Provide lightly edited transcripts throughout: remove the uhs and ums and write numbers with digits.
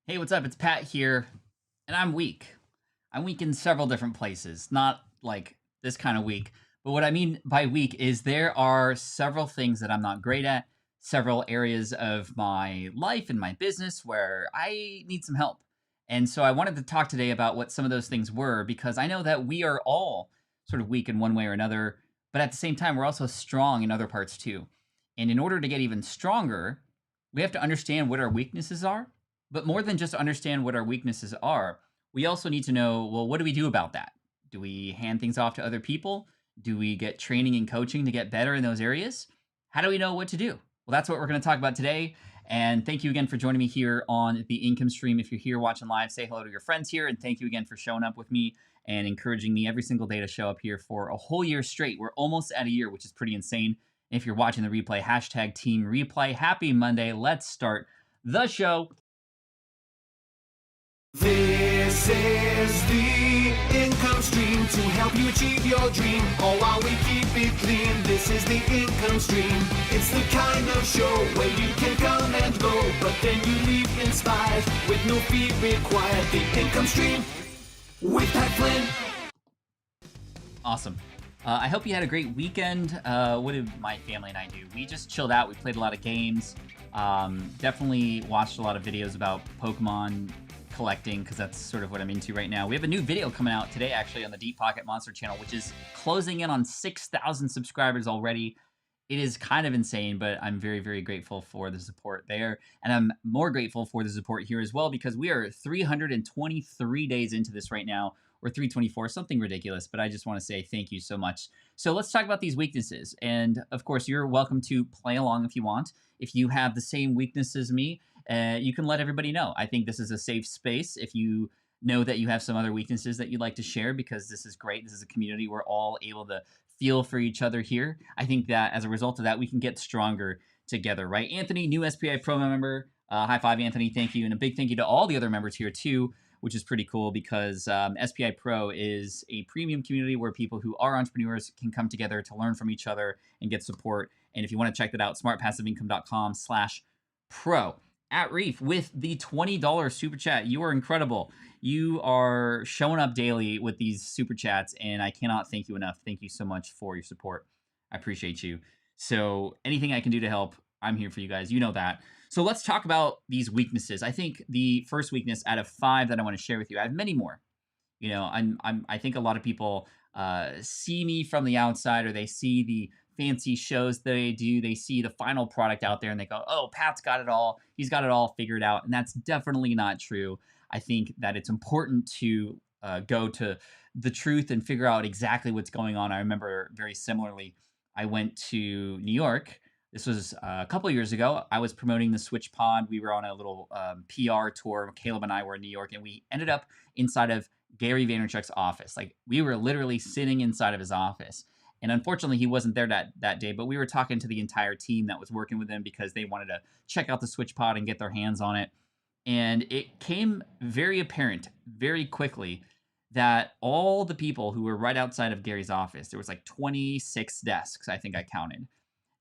Hey, what's up? It's Pat here, and I'm weak. I'm weak in several different places, not like this kind of weak. But what I mean by weak is there are several things that I'm not great at, several areas of my life and my business where I need some help. And so I wanted to talk today about what some of those things were because I know that we are all sort of weak in one way or another, but at the same time, we're also strong in other parts too. And in order to get even stronger, we have to understand what our weaknesses are, but more than just understand what our weaknesses are, we also need to know, well, what do we do about that? Do we hand things off to other people? Do we get training and coaching to get better in those areas? How do we know what to do? Well, that's what we're going to talk about today. And thank you again for joining me here on the income stream. If you're here watching live, say hello to your friends here. And thank you again for showing up with me and encouraging me every single day to show up here for a whole year straight. We're almost at a year, which is pretty insane. If you're watching the replay, hashtag team replay. Happy Monday. Let's start the show. This is the income stream to help you achieve your dream, all while we keep it clean. This is the income stream. It's the kind of show where you can come and go, but then you leave inspired with no fee required. The income stream with Pat Flynn. Awesome. I hope you had a great weekend. What did my family and I do? We just chilled out. We played a lot of games. Definitely watched a lot of videos about Pokemon collecting because that's sort of what I'm into right now. We have a new video coming out today actually on the Deep Pocket Monster channel, which is closing in on 6,000 subscribers already. It is kind of insane, but I'm very, very grateful for the support there. And I'm more grateful for the support here as well because we are 323 days into this right now, or 324, something ridiculous. But I just want to say thank you so much. So let's talk about these weaknesses. And of course, you're welcome to play along if you want. If you have the same weakness as me, you can let everybody know. I think this is a safe space. If you know that you have some other weaknesses that you'd like to share, because this is great. This is a community. We're all able to feel for each other here. I think that as a result of that, we can get stronger together, right? Anthony, new SPI Pro member. High five, Anthony. Thank you. And a big thank you to all the other members here too, which is pretty cool because SPI Pro is a premium community where people who are entrepreneurs can come together to learn from each other and get support. And if you want to check that out, smartpassiveincome.com/pro. At Reef with the $20 super chat. You are incredible. You are showing up daily with these super chats, and I cannot thank you enough. Thank you so much for your support. I appreciate you. So anything I can do to help, I'm here for you guys. You know that. So let's talk about these weaknesses. I think the first weakness out of 5 that I want to share with you, I have many more. You know, I think a lot of people see me from the outside, or they see the fancy shows they do. They see the final product out there and they go, oh, Pat's got it all. He's got it all figured out. And that's definitely not true. I think that it's important to go to the truth and figure out exactly what's going on. I remember very similarly, I went to New York. This was a couple years ago. I was promoting the Switch Pod. We were on a little PR tour. Caleb and I were in New York, and we ended up inside of Gary Vaynerchuk's office. Like, we were literally sitting inside of his office. And unfortunately, he wasn't there that day, but we were talking to the entire team that was working with him because they wanted to check out the Switch Pod and get their hands on it. And it came very apparent very quickly that all the people who were right outside of Gary's office, there was like 26 desks, I think I counted.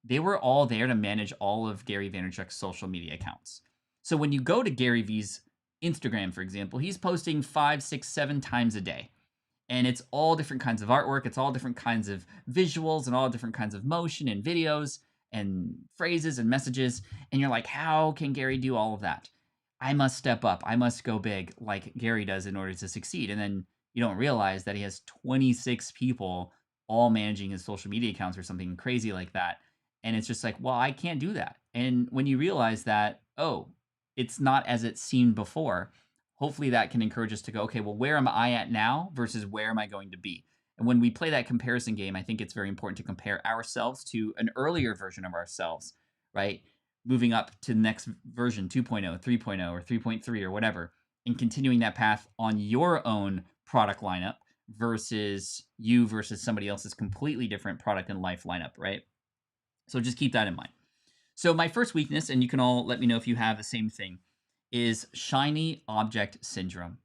They were all there to manage all of Gary Vaynerchuk's social media accounts. So when you go to Gary V's Instagram, for example, he's posting 5, 6, 7 times a day. And it's all different kinds of artwork. It's all different kinds of visuals and all different kinds of motion and videos and phrases and messages. And you're like, how can Gary do all of that? I must step up. I must go big like Gary does in order to succeed. And then you don't realize that he has 26 people all managing his social media accounts or something crazy like that. And it's just like, well, I can't do that. And when you realize that, oh, it's not as it seemed before, hopefully that can encourage us to go, okay, well, where am I at now versus where am I going to be? And when we play that comparison game, I think it's very important to compare ourselves to an earlier version of ourselves, right? Moving up to the next version, 2.0, 3.0, or 3.3 or whatever, and continuing that path on your own product lineup versus somebody else's completely different product and life lineup, right? So just keep that in mind. So my first weakness, and you can all let me know if you have the same thing, is shiny object syndrome.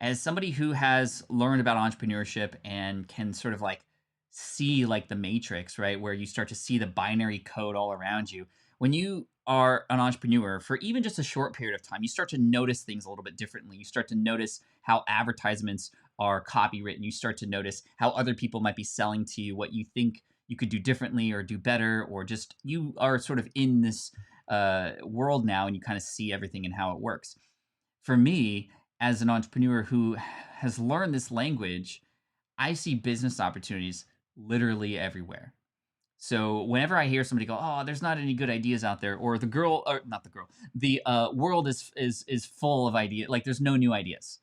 As somebody who has learned about entrepreneurship and can sort of like see like the matrix, right, where you start to see the binary code all around you, when you are an entrepreneur for even just a short period of time, you start to notice things a little bit differently. You start to notice how advertisements are copywritten. You start to notice how other people might be selling to you what you think you could do differently or do better, or just you are sort of in this world now and you kind of see everything and how it works. For me, as an entrepreneur who has learned this language, I see business opportunities literally everywhere. So whenever I hear somebody go, "Oh, there's not any good ideas out there," or the girl, or not the girl, the world is full of ideas, like there's no new ideas.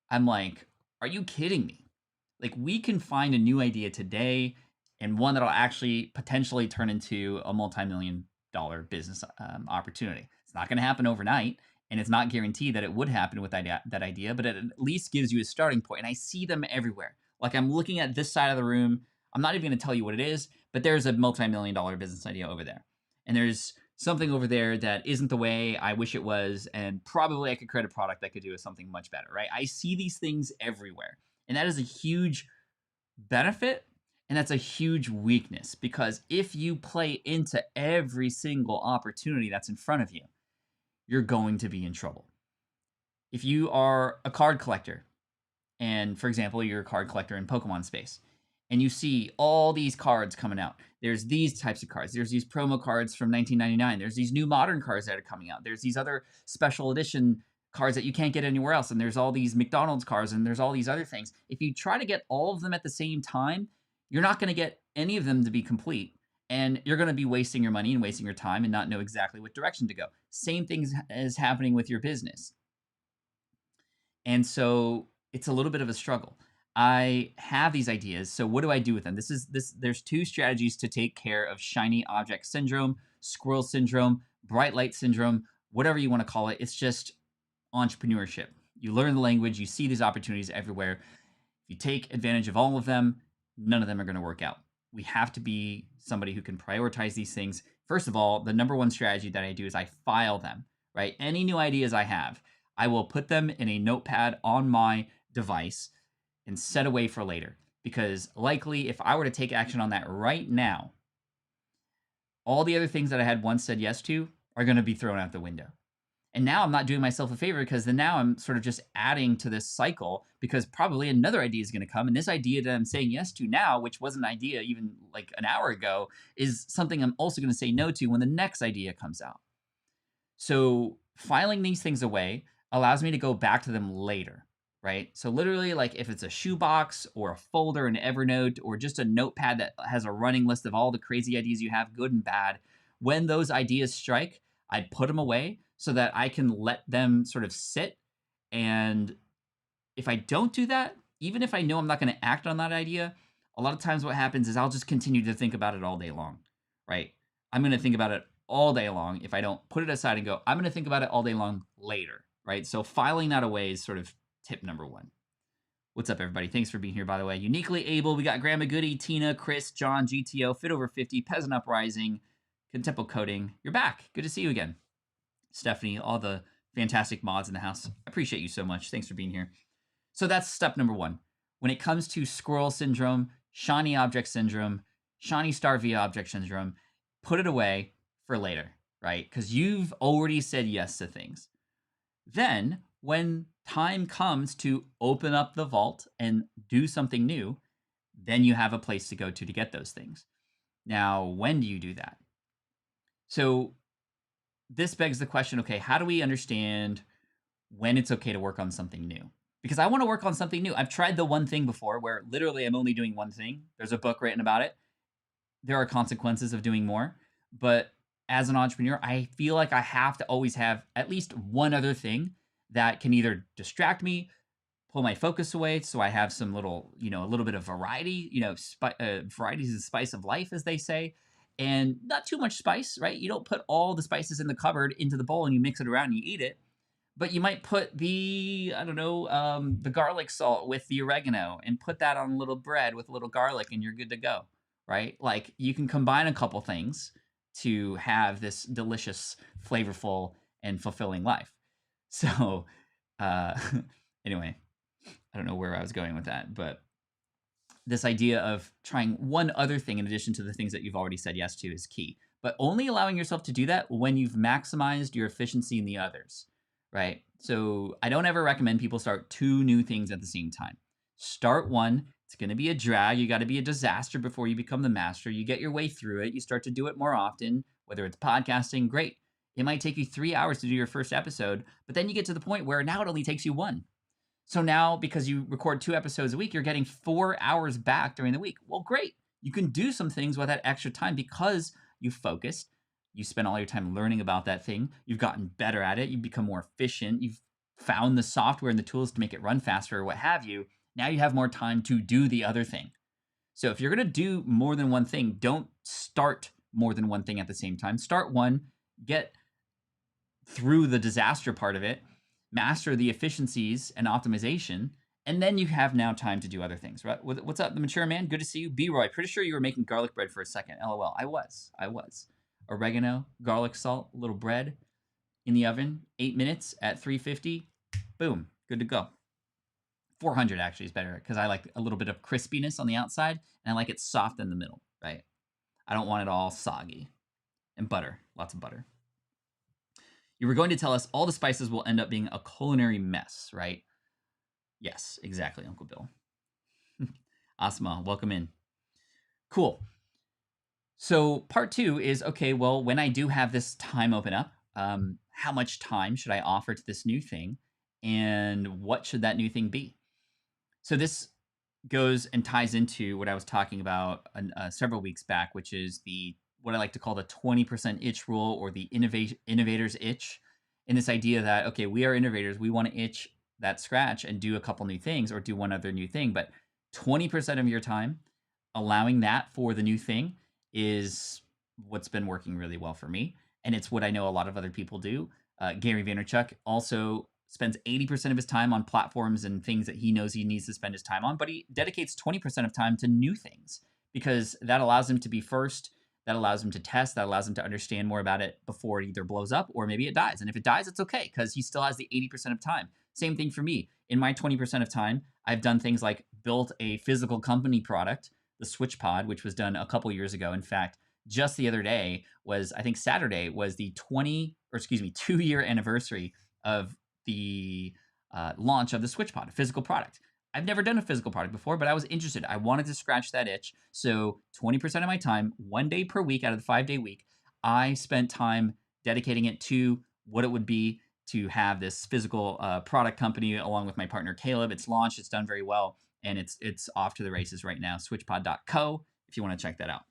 I'm like, "Are you kidding me?" Like we can find a new idea today, and one that'll actually potentially turn into a multi-million dollar business opportunity. It's not going to happen overnight, and it's not guaranteed that it would happen with that idea, but it at least gives you a starting point. And I see them everywhere. Like I'm looking at this side of the room. I'm not even going to tell you what it is, but there's a multi-million dollar business idea over there, and there's something over there that isn't the way I wish it was, and probably I could create a product that could do something much better. Right? I see these things everywhere. And that is a huge benefit, and that's a huge weakness, because if you play into every single opportunity that's in front of you, you're going to be in trouble. If you are a card collector, and for example, you're a card collector in Pokemon space, and you see all these cards coming out. There's these types of cards. There's these promo cards from 1999. There's these new modern cards that are coming out. There's these other special edition cards that you can't get anywhere else. And there's all these McDonald's cards and there's all these other things. If you try to get all of them at the same time, you're not going to get any of them to be complete. And you're going to be wasting your money and wasting your time and not know exactly what direction to go. Same things is happening with your business. And so it's a little bit of a struggle. I have these ideas. So what do I do with them? There's two strategies to take care of shiny object syndrome, squirrel syndrome, bright light syndrome, whatever you want to call it. It's just entrepreneurship. You learn the language, you see these opportunities everywhere. If you take advantage of all of them, none of them are going to work out. We have to be somebody who can prioritize these things. First of all, the number one strategy that I do is I file them, right? Any new ideas I have, I will put them in a notepad on my device and set away for later. Because likely, if I were to take action on that right now, all the other things that I had once said yes to are going to be thrown out the window. And now I'm not doing myself a favor, because then now I'm sort of just adding to this cycle, because probably another idea is going to come. And this idea that I'm saying yes to now, which wasn't an idea even like an hour ago, is something I'm also going to say no to when the next idea comes out. So filing these things away allows me to go back to them later, right? So literally, like if it's a shoebox or a folder in Evernote or just a notepad that has a running list of all the crazy ideas you have, good and bad, when those ideas strike, I put them away so that I can let them sort of sit. And if I don't do that, even if I know I'm not going to act on that idea, a lot of times what happens is I'll just continue to think about it all day long, right? I'm going to think about it all day long if I don't put it aside and go, I'm going to think about it all day long later, right? So filing that away is sort of tip number one. What's up, everybody? Thanks for being here, by the way. Uniquely Able, we got Grandma Goody, Tina, Chris, John, GTO, Fit Over 50, Peasant Uprising, Contempo Coding. You're back. Good to see you again. Stephanie, all the fantastic mods in the house. I appreciate you so much. Thanks for being here. So that's step number one. When it comes to squirrel syndrome, shiny object syndrome, shiny star via object syndrome, put it away for later, right? Because you've already said yes to things. Then when time comes to open up the vault and do something new, then you have a place to go to get those things. Now, when do you do that? So this begs the question, okay, how do we understand when it's okay to work on something new? Because I want to work on something new. I've tried the one thing before where literally I'm only doing one thing. There's a book written about it. There are consequences of doing more. But as an entrepreneur, I feel like I have to always have at least one other thing that can either distract me, pull my focus away, so I have some little, a little bit of variety, variety is the spice of life, as they say, and not too much spice, right? You don't put all the spices in the cupboard into the bowl and you mix it around and you eat it, but you might put the garlic salt with the oregano and put that on a little bread with a little garlic and you're good to go, right? Like you can combine a couple things to have this delicious, flavorful, and fulfilling life. So, anyway, I don't know where I was going with that, but this idea of trying one other thing in addition to the things that you've already said yes to is key. but only allowing yourself to do that when you've maximized your efficiency in the others, right? So I don't ever recommend people start 2 new things at the same time. Start one. It's going to be a drag. You got to be a disaster before you become the master. You get your way through it. You start to do it more often, whether it's podcasting, great. It might take you 3 hours to do your first episode, but then you get to the point where now it only takes you 1. So now, because you record 2 episodes a week, you're getting 4 hours back during the week. Well, great. You can do some things with that extra time because you focused. You spent all your time learning about that thing. You've gotten better at it. You've become more efficient. You've found the software and the tools to make it run faster or what have you. Now you have more time to do the other thing. So if you're going to do more than one thing, don't start more than one thing at the same time. Start one, get through the disaster part of it, master the efficiencies and optimization, and then you have now time to do other things, right? What's up, the mature man? Good to see you. B-Roy, pretty sure you were making garlic bread for a second. LOL. I was. Oregano, garlic, salt, a little bread in the oven, 8 minutes at 350. Boom, good to go. 400 actually is better because I like a little bit of crispiness on the outside and I like it soft in the middle, right? I don't want it all soggy. And butter, lots of butter. You were going to tell us all the spices will end up being a culinary mess, right? Yes, exactly, Uncle Bill. Asma, welcome in. Cool. So part 2 is, okay, well, when I do have this time open up, how much time should I offer to this new thing? And what should that new thing be? So this goes and ties into what I was talking about several weeks back, which is what I like to call the 20% itch rule, or the innovator's itch. And this idea that, okay, we are innovators. We want to itch that scratch and do a couple new things or do one other new thing. But 20% of your time, allowing that for the new thing is what's been working really well for me. And it's what I know a lot of other people do. Gary Vaynerchuk also spends 80% of his time on platforms and things that he knows he needs to spend his time on, but he dedicates 20% of time to new things because that allows him to be first. That allows him to test. That allows him to understand more about it before it either blows up or maybe it dies. And if it dies, it's okay because he still has the 80% of time. Same thing for me. In my 20% of time, I've done things like built a physical company product, the Switch Pod, which was done a couple years ago. In fact, just the other day I think Saturday was the 2-year anniversary of the launch of the Switch Pod, a physical product. I've never done a physical product before, but I was interested. I wanted to scratch that itch. So 20% of my time, 1 day per week out of the 5-day week, I spent time dedicating it to what it would be to have this physical product company along with my partner, Caleb. It's launched. It's done very well. And it's off to the races right now. Switchpod.co if you want to check that out.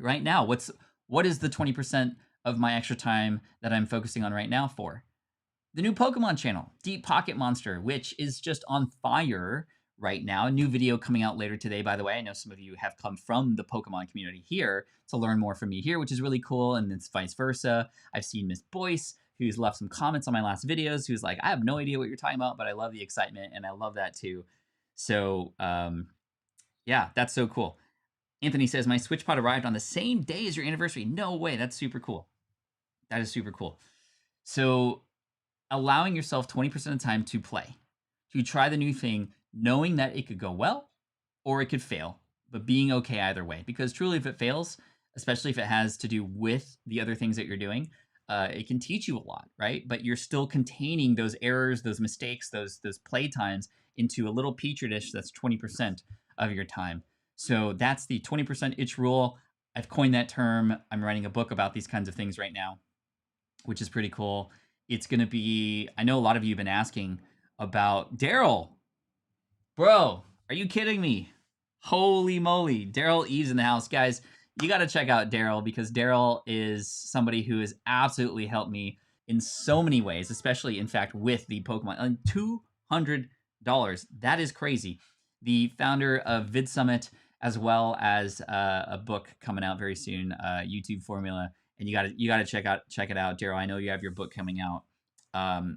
Right now, what is the 20% of my extra time that I'm focusing on right now for? The new Pokemon channel, Deep Pocket Monster, which is just on fire right now. A new video coming out later today, by the way. I know some of you have come from the Pokemon community here to learn more from me here, which is really cool, and it's vice versa. I've seen Miss Boyce, who's left some comments on my last videos, who's like, I have no idea what you're talking about, but I love the excitement, and I love that too. So, yeah, that's so cool. Anthony says, my Switch Pod arrived on the same day as your anniversary. No way, that's super cool. That is super cool. So allowing yourself 20% of the time to play, to try the new thing, knowing that it could go well or it could fail, but being okay either way. Because truly, if it fails, especially if it has to do with the other things that you're doing, it can teach you a lot, right? But you're still containing those errors, those mistakes, those play times into a little petri dish that's 20% of your time. So that's the 20% itch rule. I've coined that term. I'm writing a book about these kinds of things right now, which is pretty cool. It's going to be, I know a lot of you have been asking about Daryl. Bro, are you kidding me? Holy moly. Daryl Eves in the house. Guys, you got to check out Daryl because Daryl is somebody who has absolutely helped me in so many ways, especially, in fact, with the Pokemon. And $200. That is crazy. The founder of VidSummit, as well as a book coming out very soon, YouTube Formula. And you gotta check it out, Daryl. I know you have your book coming out.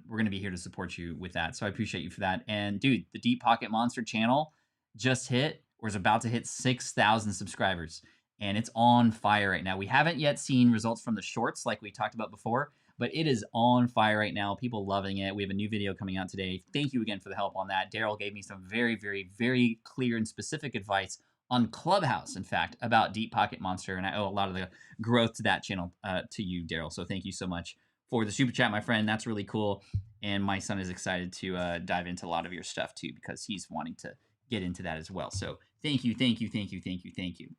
We're gonna be here to support you with that, so I appreciate you for that. And dude, the Deep Pocket Monster channel just hit, or is about to hit 6,000 subscribers, and it's on fire right now. We haven't yet seen results from the shorts like we talked about before, but it is on fire right now. People loving it. We have a new video coming out today. Thank you again for the help on that. Daryl gave me some very, very, very clear and specific advice on Clubhouse, in fact, about Deep Pocket Monster, and I owe a lot of the growth to that channel to you, Daryl. So thank you so much for the super chat, my friend. That's really cool, and my son is excited to dive into a lot of your stuff too because he's wanting to get into that as well. So thank you, thank you, thank you, thank you, thank you.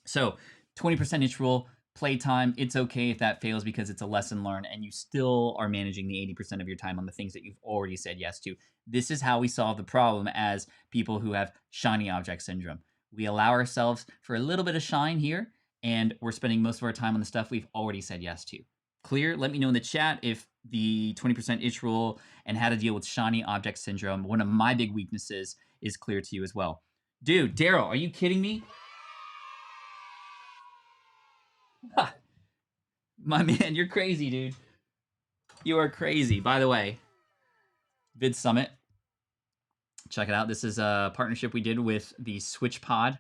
So 20% itch rule. Playtime, it's okay if that fails because it's a lesson learned and you still are managing the 80% of your time on the things that you've already said yes to. This is how we solve the problem as people who have shiny object syndrome. We allow ourselves for a little bit of shine here, and we're spending most of our time on the stuff we've already said yes to. Clear? Let me know in the chat if the 20% itch rule and how to deal with shiny object syndrome, one of my big weaknesses, is clear to you as well. Dude, Daryl, are you kidding me? My man, you're crazy, dude. You are crazy. By the way, Vid Summit, check it out. This is a partnership we did with the Switch Pod.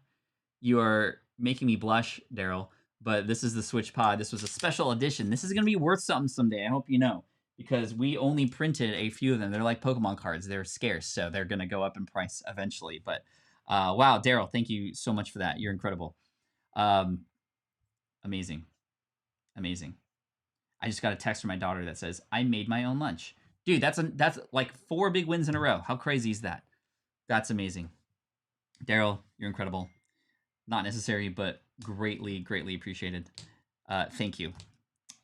You are making me blush, Daryl, but this is the Switch Pod. This was a special edition. This is going to be worth something someday. I hope you know, because we only printed a few of them. They're like Pokemon cards. They're scarce, so they're going to go up in price eventually. But wow, Daryl, thank you so much for that. You're incredible. Amazing. Amazing. I just got a text from my daughter that says, I made my own lunch. Dude, that's like 4 big wins in a row. How crazy is that? That's amazing. Daryl, you're incredible. Not necessary, but greatly, greatly appreciated. Thank you.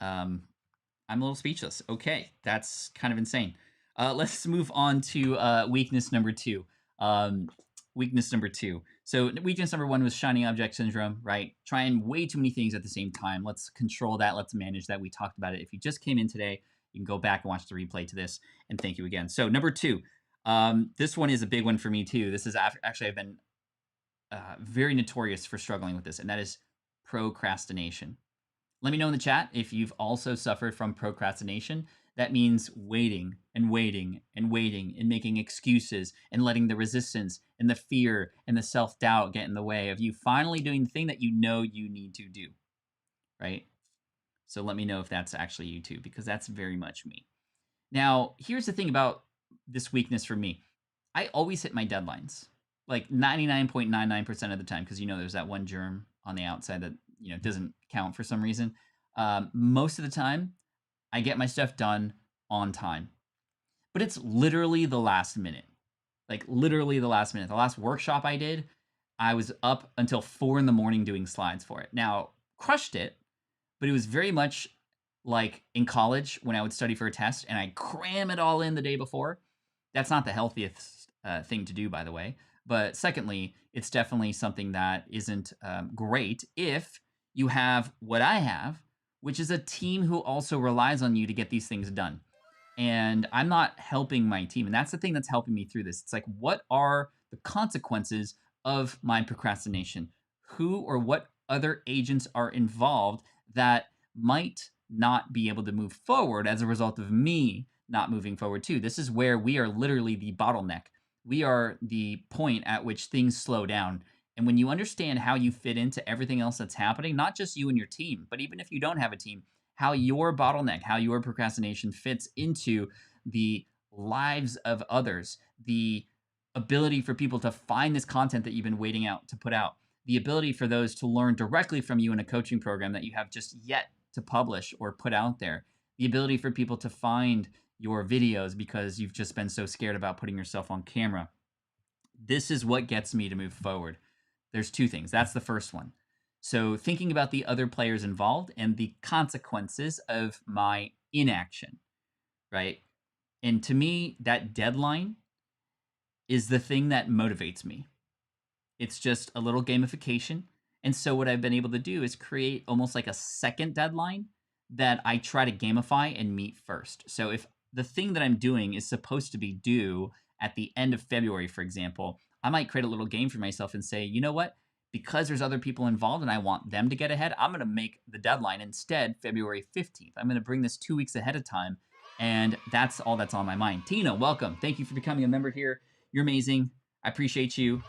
I'm a little speechless. Okay, that's kind of insane. Let's move on to weakness number 2. Weakness number 2. So weakness number 1 was shiny object syndrome, right? Trying way too many things at the same time. Let's control that. Let's manage that. We talked about it. If you just came in today, you can go back and watch the replay to this. And thank you again. So number 2, this one is a big one for me too. This is actually, I've been very notorious for struggling with this, and that is procrastination. Let me know in the chat if you've also suffered from procrastination. That means waiting and waiting and waiting and making excuses and letting the resistance and the fear and the self-doubt get in the way of you finally doing the thing that you know you need to do, right? So let me know if that's actually you too, because that's very much me. Now, here's the thing about this weakness for me. I always hit my deadlines, like 99.99% of the time, because there's that one germ on the outside that doesn't count for some reason. Most of the time, I get my stuff done on time. But it's literally the last minute. Like literally the last minute. The last workshop I did, I was up until 4 a.m. doing slides for it. Now, crushed it, but it was very much like in college when I would study for a test and I cram it all in the day before. That's not the healthiest thing to do, by the way. But secondly, it's definitely something that isn't great if you have what I have, which is a team who also relies on you to get these things done. And I'm not helping my team. And that's the thing that's helping me through this. It's like, what are the consequences of my procrastination? Who or what other agents are involved that might not be able to move forward as a result of me not moving forward too? This is where we are literally the bottleneck. We are the point at which things slow down. And when you understand how you fit into everything else that's happening, not just you and your team, but even if you don't have a team, how your bottleneck, how your procrastination fits into the lives of others, the ability for people to find this content that you've been waiting out to put out, the ability for those to learn directly from you in a coaching program that you have just yet to publish or put out there, the ability for people to find your videos because you've just been so scared about putting yourself on camera. This is what gets me to move forward. There's 2 things. That's the first one. So thinking about the other players involved and the consequences of my inaction, right? And to me, that deadline is the thing that motivates me. It's just a little gamification. And so what I've been able to do is create almost like a second deadline that I try to gamify and meet first. So if the thing that I'm doing is supposed to be due at the end of February, for example, I might create a little game for myself and say, you know what? Because there's other people involved and I want them to get ahead, I'm going to make the deadline instead February 15th. I'm going to bring this 2 weeks ahead of time. And that's all that's on my mind. Tina, welcome. Thank you for becoming a member here. You're amazing. I appreciate you.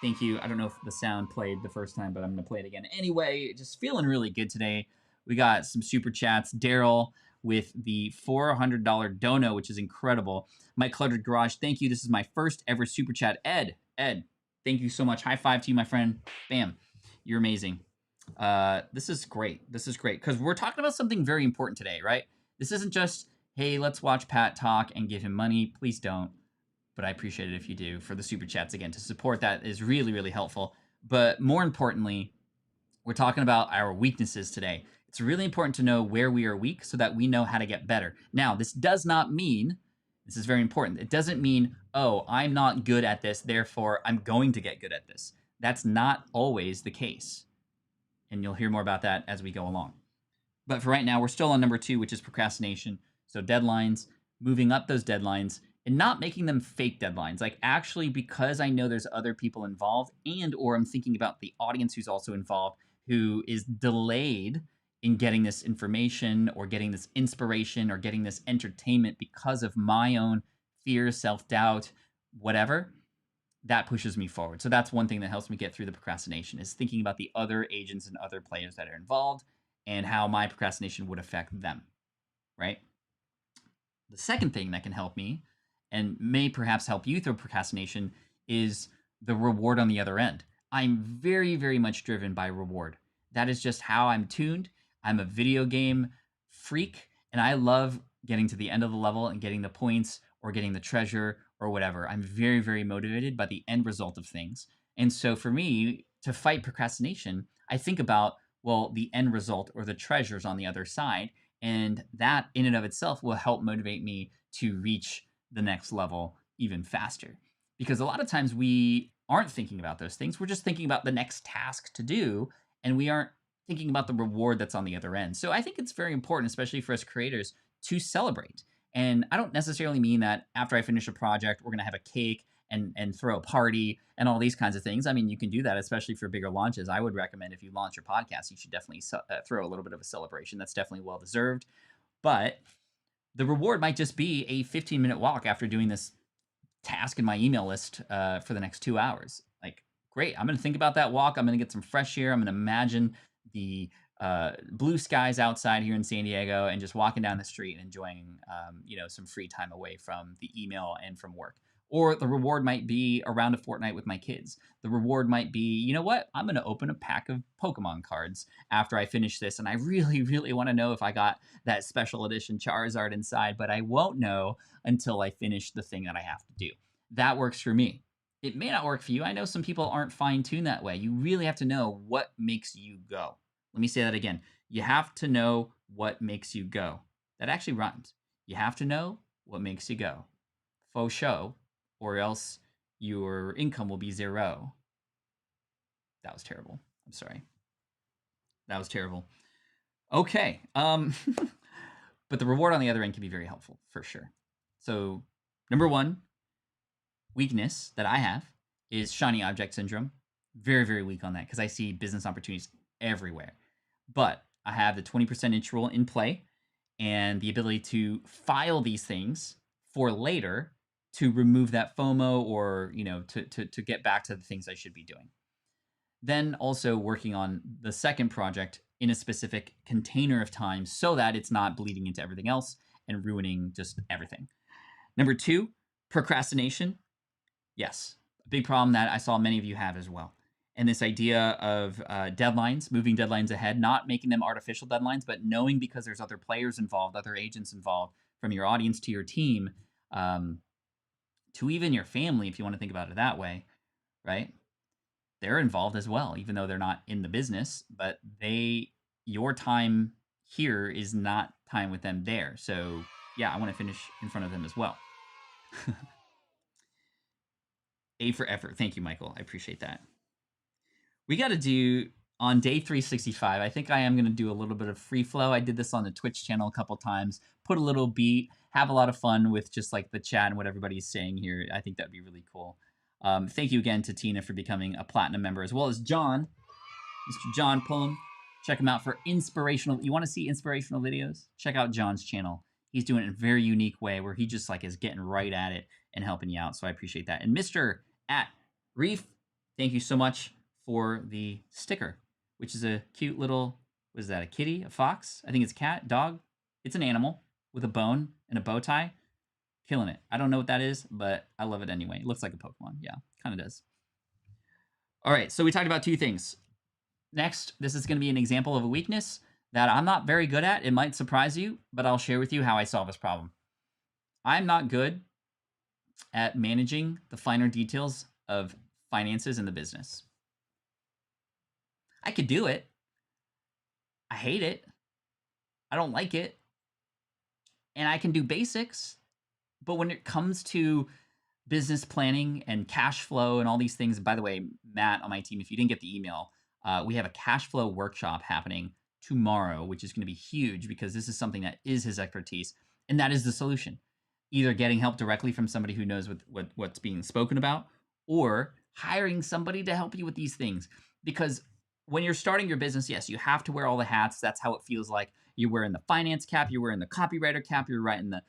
Thank you. I don't know if the sound played the first time, but I'm going to play it again. Anyway, just feeling really good today. We got some super chats. Daryl with the $400 dono, which is incredible. My Cluttered Garage, thank you. This is my first ever super chat. Ed, Thank you so much. High five to you, my friend. Bam. You're amazing. This is great. This is great because we're talking about something very important today, right? This isn't just, hey, let's watch Pat talk and give him money. Please don't. But I appreciate it if you do for the super chats again to support. That is really, really helpful. But more importantly, we're talking about our weaknesses today. It's really important to know where we are weak so that we know how to get better. Now, this does not mean, this is very important, it doesn't mean, oh, I'm not good at this, therefore I'm going to get good at this. That's not always the case. And you'll hear more about that as we go along. But for right now, we're still on number 2, which is procrastination. So deadlines, moving up those deadlines, and not making them fake deadlines. Like actually, because I know there's other people involved and or I'm thinking about the audience who's also involved, who is delayed in getting this information or getting this inspiration or getting this entertainment because of my own fear, self-doubt, whatever, that pushes me forward. So that's one thing that helps me get through the procrastination is thinking about the other agents and other players that are involved and how my procrastination would affect them, right? The second thing that can help me and may perhaps help you through procrastination is the reward on the other end. I'm very, very much driven by reward. That is just how I'm tuned. I'm a video game freak, and I love getting to the end of the level and getting the points or getting the treasure or whatever. I'm very, very motivated by the end result of things. And so for me, to fight procrastination, I think about, well, the end result or the treasures on the other side. And that in and of itself will help motivate me to reach the next level even faster. Because a lot of times we aren't thinking about those things. We're just thinking about the next task to do, and we aren't thinking about the reward that's on the other end. So I think it's very important, especially for us creators, to celebrate. And I don't necessarily mean that after I finish a project, we're going to have a cake and throw a party and all these kinds of things. I mean, you can do that, especially for bigger launches. I would recommend if you launch your podcast, you should definitely throw a little bit of a celebration. That's definitely well deserved. But the reward might just be a 15-minute walk after doing this task in my email list for the next 2 hours. Like, great. I'm going to think about that walk. I'm going to get some fresh air. I'm going to imagine the blue skies outside here in San Diego and just walking down the street and enjoying, some free time away from the email and from work. Or the reward might be around a fortnight with my kids. The reward might be, you know what? I'm going to open a pack of Pokemon cards after I finish this. And I really, really want to know if I got that special edition Charizard inside, but I won't know until I finish the thing that I have to do. That works for me. It may not work for you. I know some people aren't fine-tuned that way. You really have to know what makes you go. Let me say that again. You have to know what makes you go. That actually rhymes. You have to know what makes you go. Faux show, or else your income will be zero. That was terrible. I'm sorry. That was terrible. Okay. But the reward on the other end can be very helpful, for sure. So, number 1, weakness that I have is shiny object syndrome. Very, very weak on that because I see business opportunities everywhere. But I have the 20% inch rule in play and the ability to file these things for later to remove that FOMO or, to get back to the things I should be doing. Then also working on the second project in a specific container of time so that it's not bleeding into everything else and ruining just everything. Number 2, procrastination. Yes, a big problem that I saw many of you have as well. And this idea of deadlines, moving deadlines ahead, not making them artificial deadlines, but knowing because there's other players involved, other agents involved, from your audience to your team, to even your family, if you want to think about it that way, right? They're involved as well, even though they're not in the business, but your time here is not time with them there. So yeah, I want to finish in front of them as well. A for effort. Thank you, Michael. I appreciate that. We got to do on day 365. I think I am going to do a little bit of free flow. I did this on the Twitch channel a couple times, put a little beat, have a lot of fun with just like the chat and what everybody's saying here. I think that'd be really cool. Thank you again to Tina for becoming a platinum member, as well as John, Mr. John Pullum. Check him out for inspirational. You want to see inspirational videos? Check out John's channel. He's doing it in a very unique way where he just like is getting right at it and helping you out. So I appreciate that. And Mr. @Reef, thank you so much for the sticker, which is a cute little, what is that, a kitty, a fox? I think it's a cat, dog. It's an animal with a bone and a bow tie. Killing it. I don't know what that is, but I love it anyway. It looks like a Pokemon. Yeah, kind of does. All right, so we talked about two things. Next, this is going to be an example of a weakness that I'm not very good at. It might surprise you, but I'll share with you how I solve this problem. I'm not good at managing the finer details of finances in the business. I could do it. I hate it. I don't like it. And I can do basics. But when it comes to business planning and cash flow and all these things, and by the way, Matt on my team, if you didn't get the email, we have a cash flow workshop happening tomorrow, which is going to be huge because this is something that is his expertise. And that is the solution. Either getting help directly from somebody who knows what's being spoken about, or hiring somebody to help you with these things. Because when you're starting your business, yes, you have to wear all the hats. That's how it feels like. You're wearing the finance cap, you're wearing the copywriter cap, you're writing the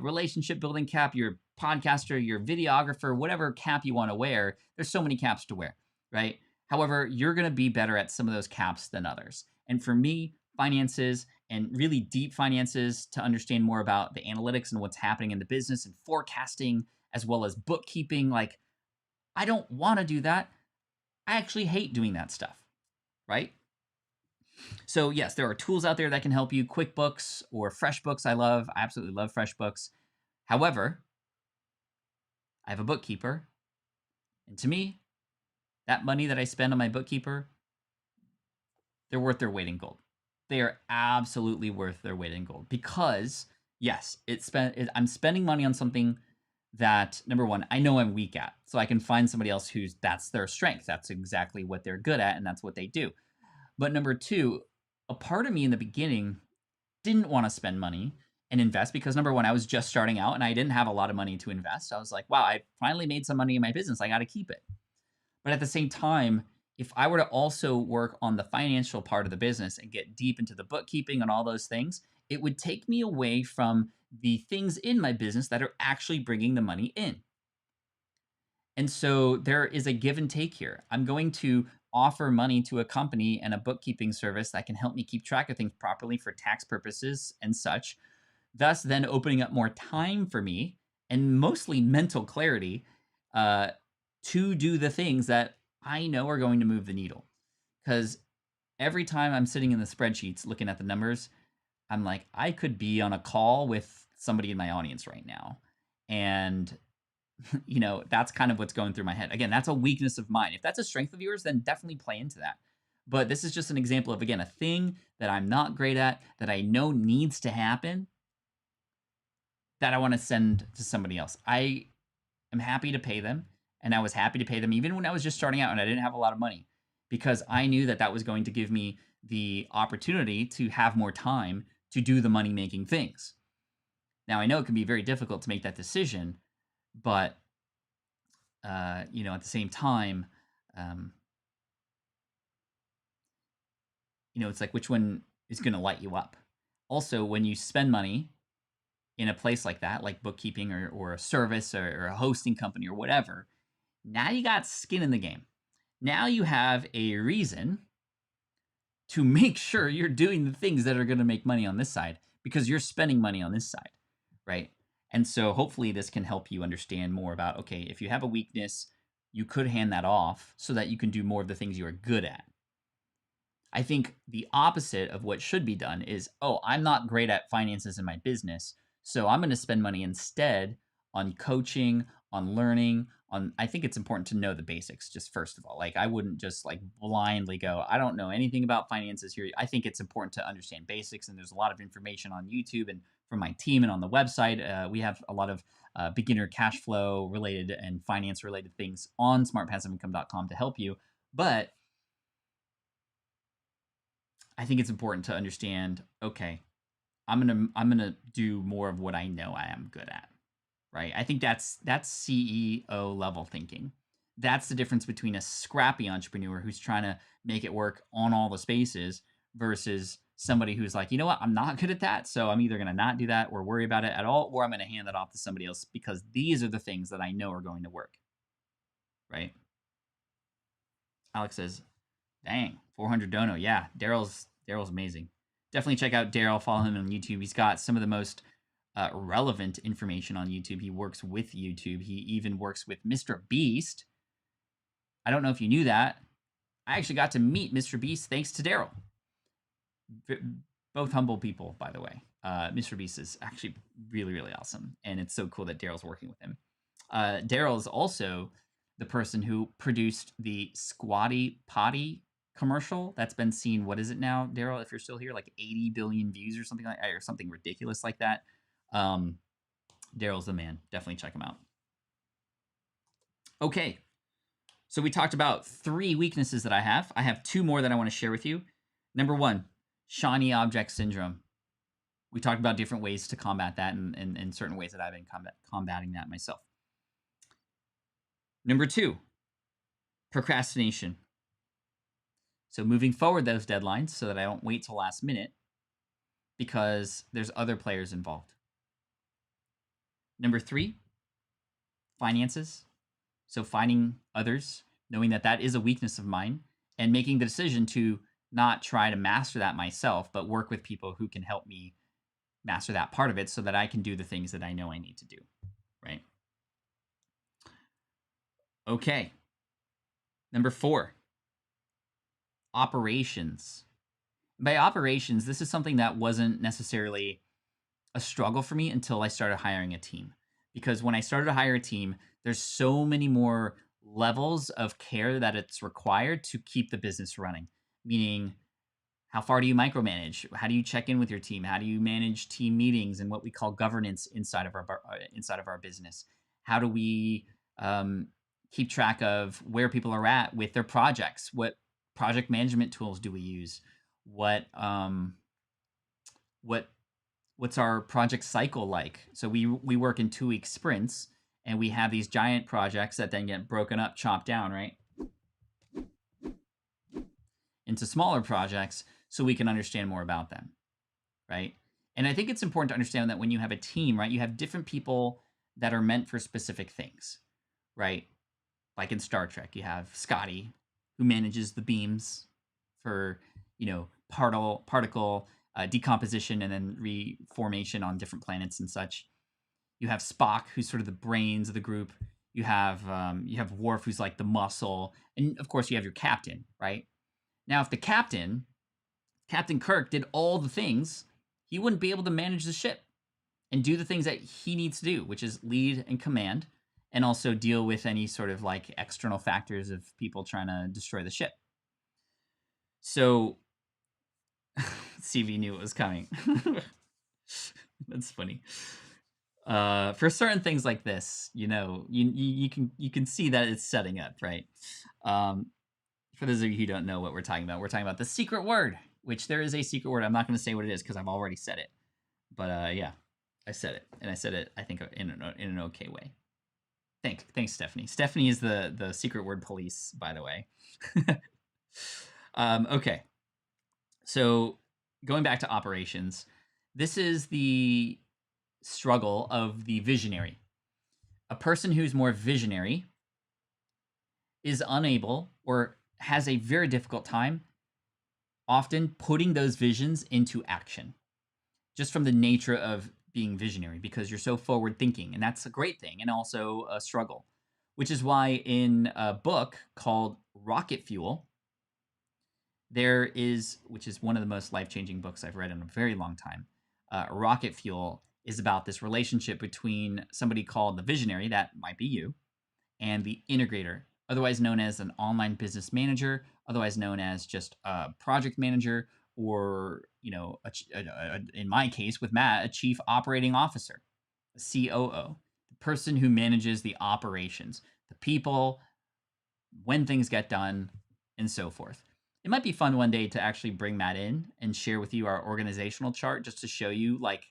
relationship building cap, your podcaster, your videographer, whatever cap you want to wear. There's so many caps to wear, right? However, you're going to be better at some of those caps than others. And for me, finances and really deep finances to understand more about the analytics and what's happening in the business and forecasting, as well as bookkeeping, like I don't want to do that. I actually hate doing that stuff, right? So yes, there are tools out there that can help you. QuickBooks or FreshBooks, I absolutely love FreshBooks. However, I have a bookkeeper, and to me, that money that I spend on my bookkeeper, they're worth their weight in gold. They are absolutely worth their weight in gold because yes, I'm spending money on something that, number one, I know I'm weak at, so I can find somebody else that's their strength. That's exactly what they're good at, and that's what they do. But number two, a part of me in the beginning didn't want to spend money and invest because number one, I was just starting out and I didn't have a lot of money to invest. I was like, wow, I finally made some money in my business. I got to keep it. But at the same time, if I were to also work on the financial part of the business and get deep into the bookkeeping and all those things, it would take me away from the things in my business that are actually bringing the money in. And so there is a give and take here. I'm going to offer money to a company and a bookkeeping service that can help me keep track of things properly for tax purposes and such, thus then opening up more time for me and mostly mental clarity to do the things that I know are going to move the needle. Because every time I'm sitting in the spreadsheets looking at the numbers, I'm like, I could be on a call with somebody in my audience right now. And that's kind of what's going through my head. Again, that's a weakness of mine. If that's a strength of yours, then definitely play into that. But this is just an example of, again, a thing that I'm not great at, that I know needs to happen, that I want to send to somebody else. I am happy to pay them, and I was happy to pay them even when I was just starting out and I didn't have a lot of money, because I knew that was going to give me the opportunity to have more time to do the money-making things. Now, I know it can be very difficult to make that decision, but at the same time, it's like, which one is going to light you up? Also, when you spend money in a place like that, like bookkeeping or a service or a hosting company or whatever, now you got skin in the game. Now you have a reason to make sure you're doing the things that are going to make money on this side because you're spending money on this side, right? And so hopefully this can help you understand more about, okay, if you have a weakness, you could hand that off so that you can do more of the things you are good at. I think the opposite of what should be done is, I'm not great at finances in my business, so I'm going to spend money instead on coaching, on learning, I think it's important to know the basics just first of all. Like I wouldn't just like blindly go, I don't know anything about finances here. I think it's important to understand basics, and there's a lot of information on YouTube and from my team and on the website. We have a lot of beginner cash flow related and finance related things on smartpassiveincome.com to help you. But I think it's important to understand, okay, I'm gonna do more of what I know I am good at. Right? I think that's CEO level thinking. That's the difference between a scrappy entrepreneur who's trying to make it work on all the spaces versus somebody who's like, you know what, I'm not good at that, so I'm either going to not do that or worry about it at all, or I'm going to hand that off to somebody else because these are the things that I know are going to work. Right? Alex says, dang, 400 dono. Yeah, Daryl's amazing. Definitely check out Daryl. Follow him on YouTube. He's got some of the most relevant information on YouTube. He works with YouTube. He even works with Mr. Beast. I don't know if you knew that. I actually got to meet Mr. Beast thanks to Daryl. Both humble people, by the way. Mr. Beast is actually really, really awesome, and it's so cool that Daryl's working with him. Daryl is also the person who produced the Squatty Potty commercial that's been seen. What is it now, Daryl? If you're still here, like 80 billion views or something like that, or something ridiculous like that. Daryl's the man. Definitely check him out. Okay, so we talked about 3 weaknesses that I have. I have 2 more that I want to share with you. Number 1, shiny object syndrome. We talked about different ways to combat that and certain ways that I've been combating that myself. Number 2, procrastination. So moving forward those deadlines so that I don't wait till last minute because there's other players involved. Number 3, finances. So finding others, knowing that that is a weakness of mine, and making the decision to not try to master that myself, but work with people who can help me master that part of it so that I can do the things that I know I need to do, right? Okay. Number 4, operations. By operations, this is something that wasn't necessarily a struggle for me until I started hiring a team. Because when I started to hire a team, there's so many more levels of care that it's required to keep the business running. Meaning, how far do you micromanage? How do you check in with your team? How do you manage team meetings and what we call governance inside of our business? How do we keep track of where people are at with their projects? What project management tools do we use? What's our project cycle like? So we work in 2-week sprints, and we have these giant projects that then get broken up, chopped down, right, into smaller projects so we can understand more about them, right? And I think it's important to understand that when you have a team, right, you have different people that are meant for specific things, right? Like in Star Trek, you have Scotty, who manages the beams for, particle decomposition and then reformation on different planets and such. You have Spock, who's sort of the brains of the group. You have Worf, who's like the muscle, and of course you have your captain, right? Now, if the Captain Kirk, did all the things, he wouldn't be able to manage the ship and do the things that he needs to do, which is lead and command, and also deal with any sort of like external factors of people trying to destroy the ship. So, CV knew it was coming. That's funny. For certain things like this, you can see that it's setting up, right? For those of you who don't know what we're talking about the secret word, which there is a secret word. I'm not going to say what it is because I've already said it. But yeah, I said it, and I said it, I think, in an okay way. Thanks, Stephanie. Stephanie is the secret word police, by the way. Okay. So going back to operations, this is the struggle of the visionary. A person who's more visionary is unable or has a very difficult time often putting those visions into action, just from the nature of being visionary, because you're so forward thinking, and that's a great thing and also a struggle, which is why in a book called Rocket Fuel, which is one of the most life-changing books I've read in a very long time. Rocket Fuel is about this relationship between somebody called the visionary, that might be you, and the integrator, otherwise known as an online business manager, otherwise known as just a project manager, or, in my case with Matt, a chief operating officer, a COO, the person who manages the operations, the people, when things get done, and so forth. It might be fun one day to actually bring Matt in and share with you our organizational chart, just to show you like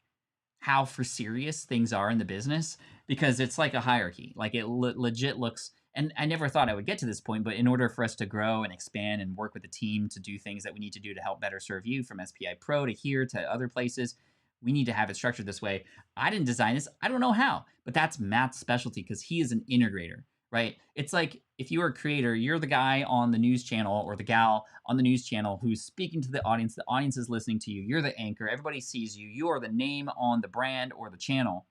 how for serious things are in the business, because it's like a hierarchy. Like it legit looks, and I never thought I would get to this point, but in order for us to grow and expand and work with the team to do things that we need to do to help better serve you, from SPI Pro to here to other places, we need to have it structured this way. I didn't design this. I don't know how, but that's Matt's specialty because he is an integrator, right? It's like if you are a creator, you're the guy on the news channel or the gal on the news channel who's speaking to the audience is listening to you. You're the anchor. Everybody sees you. You are the name on the brand or the channel.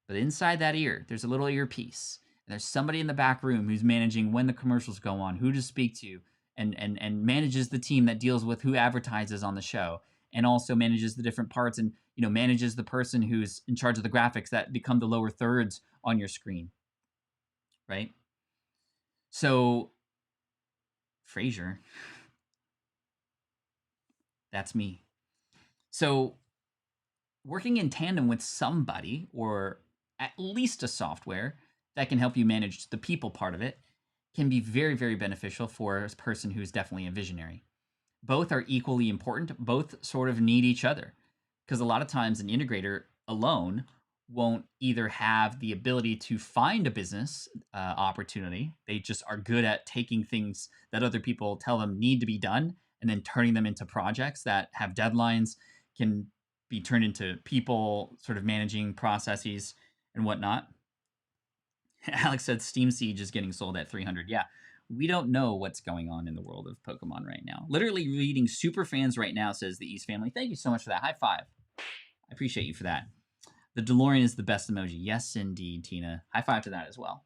But inside that ear, there's a little earpiece. and there's somebody in the back room who's managing when the commercials go on, who to speak to, and manages the team that deals with who advertises on the show, and also manages the different parts, and manages the person who's in charge of the graphics that become the lower thirds on your screen, right? So Frasier, that's me. So working in tandem with somebody, or at least a software that can help you manage the people part of it, can be very, very beneficial for a person who's definitely a visionary. Both are equally important. Both sort of need each other, because a lot of times an integrator alone won't either have the ability to find a business opportunity. They just are good at taking things that other people tell them need to be done and then turning them into projects that have deadlines, can be turned into people sort of managing processes and whatnot. Alex said Steam Siege is getting sold at 300. Yeah, we don't know what's going on in the world of Pokemon right now. Literally reading super fans right now, says the East family. Thank you so much for that. High five. I appreciate you for that. The DeLorean is the best emoji. Yes, indeed, Tina. High five to that as well.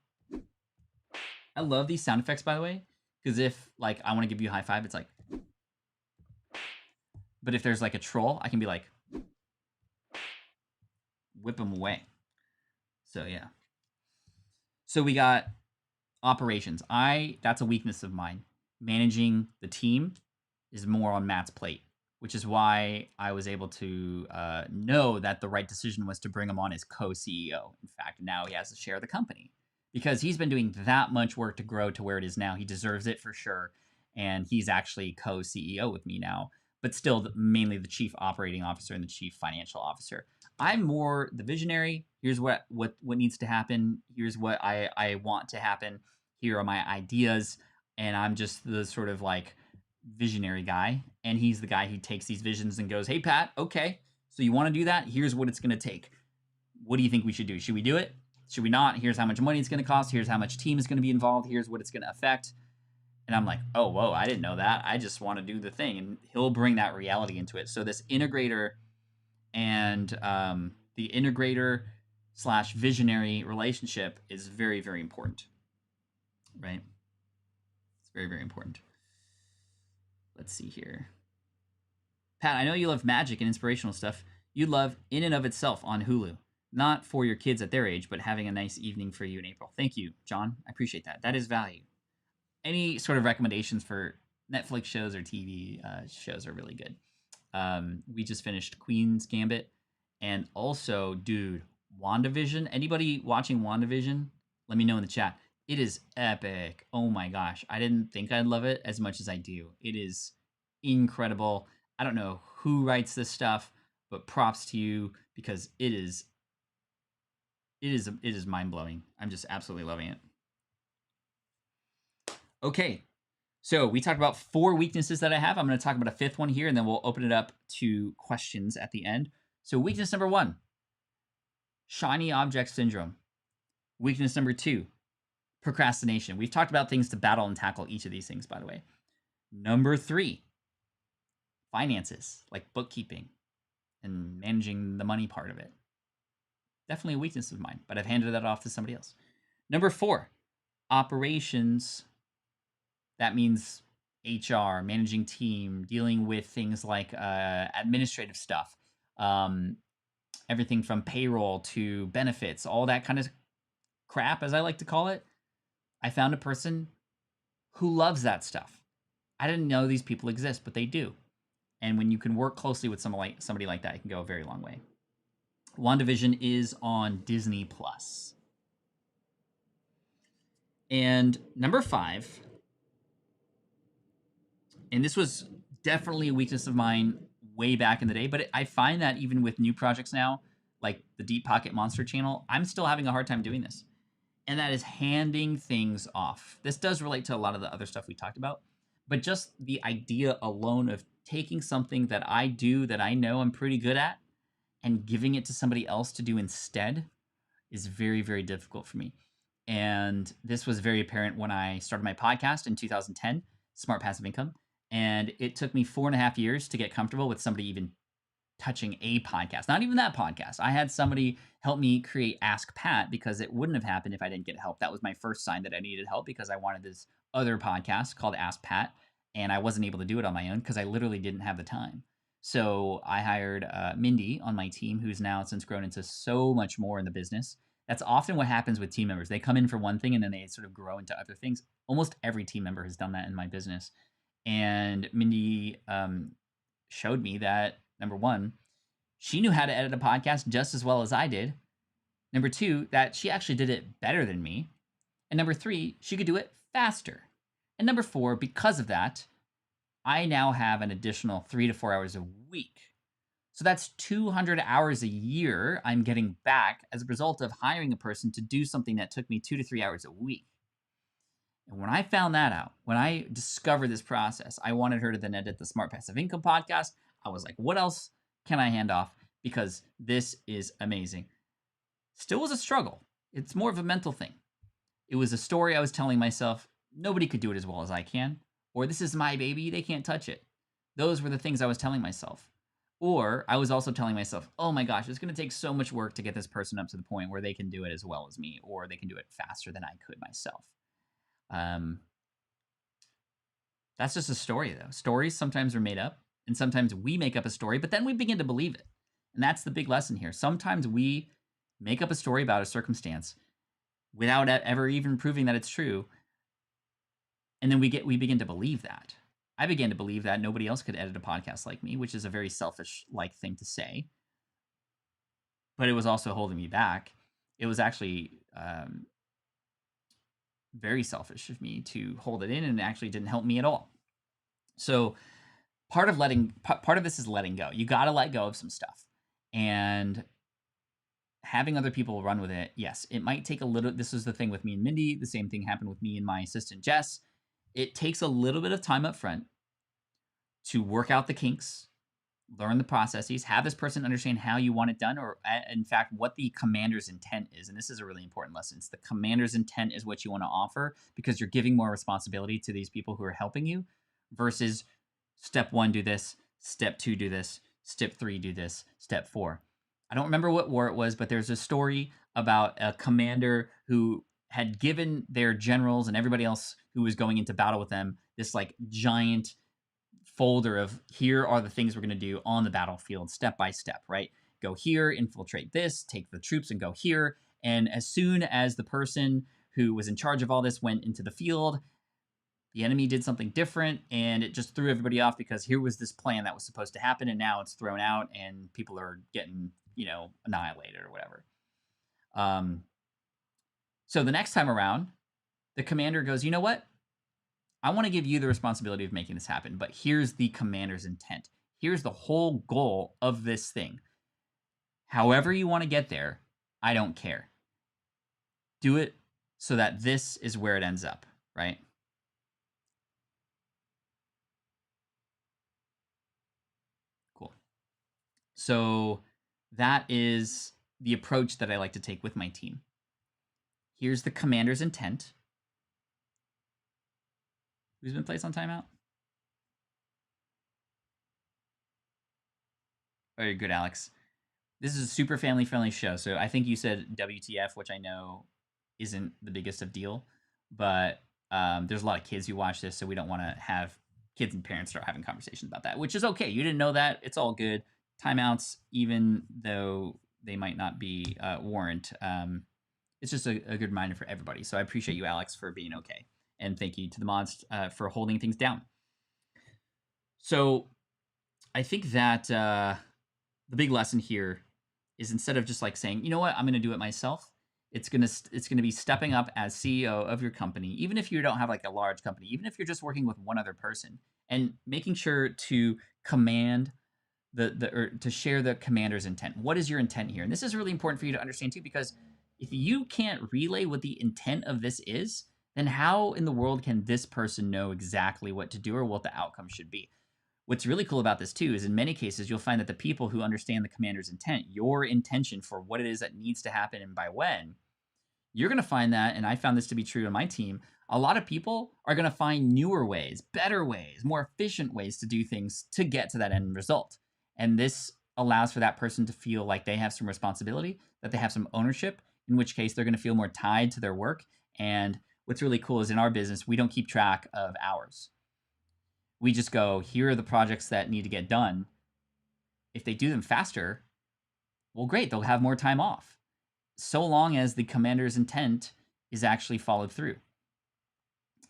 I love these sound effects, by the way, because if like I want to give you a high five, it's like. But if there's like a troll, I can be like, whip them away. So yeah. So we got operations. That's a weakness of mine. Managing the team is more on Matt's plate, which is why I was able to know that the right decision was to bring him on as co-CEO. In fact, now he has to share the company because he's been doing that much work to grow to where it is now. He deserves it for sure. And he's actually co-CEO with me now, but still mainly the chief operating officer and the chief financial officer. I'm more the visionary. Here's what needs to happen. Here's what I want to happen. Here are my ideas. And I'm just the sort of like visionary guy. And he's the guy who takes these visions and goes, hey, Pat, okay, so you want to do that? Here's what it's going to take. What do you think we should do? Should we do it? Should we not? Here's how much money it's going to cost. Here's how much team is going to be involved. Here's what it's going to affect. And I'm like, oh, whoa, I didn't know that. I just want to do the thing. And he'll bring that reality into it. So this integrator and the integrator / visionary relationship is very, very important, right? It's very, very important. Let's see here. Pat, I know you love magic and inspirational stuff. You love In and of Itself on Hulu. Not for your kids at their age, but having a nice evening for you in April. Thank you, John. I appreciate that. That is value. Any sort of recommendations for Netflix shows or TV shows are really good. We just finished Queen's Gambit. And also, dude, WandaVision. Anybody watching WandaVision? Let me know in the chat. It is epic. Oh my gosh. I didn't think I'd love it as much as I do. It is incredible. I don't know who writes this stuff, but props to you because it is mind-blowing. I'm just absolutely loving it. Okay. So we talked about 4 weaknesses that I have. I'm going to talk about a 5th one here, and then we'll open it up to questions at the end. So weakness number 1, shiny object syndrome. Weakness number 2, procrastination. We've talked about things to battle and tackle each of these things, by the way. Number 3, finances, like bookkeeping and managing the money part of it. Definitely a weakness of mine, but I've handed that off to somebody else. Number 4, operations. That means HR, managing team, dealing with things like administrative stuff, everything from payroll to benefits, all that kind of crap, as I like to call it. I found a person who loves that stuff. I didn't know these people exist, but they do. And when you can work closely with somebody like that, it can go a very long way. WandaVision is on Disney+. And number 5, and this was definitely a weakness of mine way back in the day, but I find that even with new projects now, like the Deep Pocket Monster channel, I'm still having a hard time doing this. And that is handing things off. This does relate to a lot of the other stuff we talked about, but just the idea alone of taking something that I do that I know I'm pretty good at and giving it to somebody else to do instead is very, very difficult for me. And this was very apparent when I started my podcast in 2010, Smart Passive Income. And it took me 4.5 years to get comfortable with somebody even touching a podcast, not even that podcast. I had somebody help me create Ask Pat because it wouldn't have happened if I didn't get help. That was my first sign that I needed help because I wanted this other podcast called Ask Pat, and I wasn't able to do it on my own because I literally didn't have the time. So I hired Mindy on my team, who's now since grown into so much more in the business. That's often what happens with team members. They come in for one thing and then they sort of grow into other things. Almost every team member has done that in my business. And Mindy showed me that, number one, she knew how to edit a podcast just as well as I did. Number two, that she actually did it better than me. And number three, she could do it faster. And number four, because of that, I now have an additional 3 to 4 hours a week. So that's 200 hours a year I'm getting back as a result of hiring a person to do something that took me 2 to 3 hours a week. And when I found that out, when I discovered this process, I wanted her to then edit the Smart Passive Income podcast. I was like, what else can I hand off? Because this is amazing. Still was a struggle. It's more of a mental thing. It was a story I was telling myself, nobody could do it as well as I can. Or this is my baby, they can't touch it. Those were the things I was telling myself. Or I was also telling myself, oh my gosh, it's going to take so much work to get this person up to the point where they can do it as well as me, or they can do it faster than I could myself. That's just a story, though. Stories sometimes are made up, and sometimes we make up a story, but then we begin to believe it. And that's the big lesson here. Sometimes we make up a story about a circumstance without ever even proving that it's true, and then we begin to believe that. I began to believe that nobody else could edit a podcast like me, which is a very selfish-like thing to say. But it was also holding me back. It was actually very selfish of me to hold it in, and it actually didn't help me at all. So part of this is letting go. You got to let go of some stuff. And having other people run with it, yes, it might take a little. This is the thing with me and Mindy. The same thing happened with me and my assistant, Jess. It takes a little bit of time up front to work out the kinks, learn the processes, have this person understand how you want it done, or in fact, what the commander's intent is. And this is a really important lesson. It's the commander's intent is what you want to offer, because you're giving more responsibility to these people who are helping you versus step 1, do this, step 2, do this, step 3, do this, step 4. I don't remember what war it was, but there's a story about a commander who had given their generals and everybody else who was going into battle with them this like giant folder of, here are the things we're going to do on the battlefield step by step, right? Go here, infiltrate this, take the troops and go here. And as soon as the person who was in charge of all this went into the field, the enemy did something different, and it just threw everybody off, because here was this plan that was supposed to happen, and now it's thrown out and people are getting, annihilated or whatever. So the next time around, the commander goes, you know what? I want to give you the responsibility of making this happen, but here's the commander's intent. Here's the whole goal of this thing. However you want to get there, I don't care. Do it so that this is where it ends up, right? Cool. So that is the approach that I like to take with my team. Here's the commander's intent. Who's been placed on timeout? Very good, Alex. This is a super family-friendly show, so I think you said WTF, which I know isn't the biggest of deal, but there's a lot of kids who watch this, so we don't want to have kids and parents start having conversations about that, which is okay. You didn't know that. It's all good. Timeouts, even though they might not be warrant, it's just a good reminder for everybody. So I appreciate you, Alex, for being okay. And thank you to the mods for holding things down. So I think that the big lesson here is, instead of just like saying, you know what, I'm going to do it myself, it's going to be stepping up as CEO of your company, even if you don't have like a large company, even if you're just working with one other person, and making sure to command or to share the commander's intent. What is your intent here? And this is really important for you to understand too, because if you can't relay what the intent of this is, then how in the world can this person know exactly what to do or what the outcome should be? What's really cool about this too is, in many cases, you'll find that the people who understand the commander's intent, your intention for what it is that needs to happen and by when, you're going to find that, and I found this to be true in my team, a lot of people are going to find newer ways, better ways, more efficient ways to do things to get to that end result. And this allows for that person to feel like they have some responsibility, that they have some ownership, in which case they're going to feel more tied to their work. And what's really cool is in our business, we don't keep track of hours. We just go, here are the projects that need to get done. If they do them faster, well, great, they'll have more time off, so long as the commander's intent is actually followed through.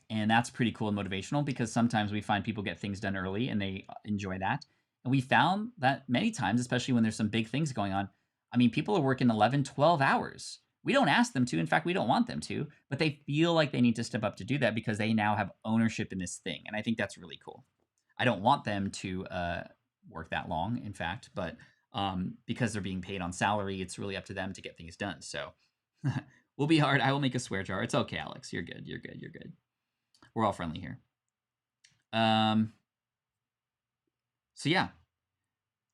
And that's pretty cool and motivational, because sometimes we find people get things done early and they enjoy that. And we found that many times, especially when there's some big things going on, I mean, people are working 11, 12 hours. We don't ask them to. In fact, we don't want them to, but they feel like they need to step up to do that because they now have ownership in this thing. And I think that's really cool. I don't want them to work that long, in fact, but because they're being paid on salary, it's really up to them to get things done. So we'll be hard. I will make a swear jar. It's okay, Alex. You're good. You're good. You're good. We're all friendly here. So yeah,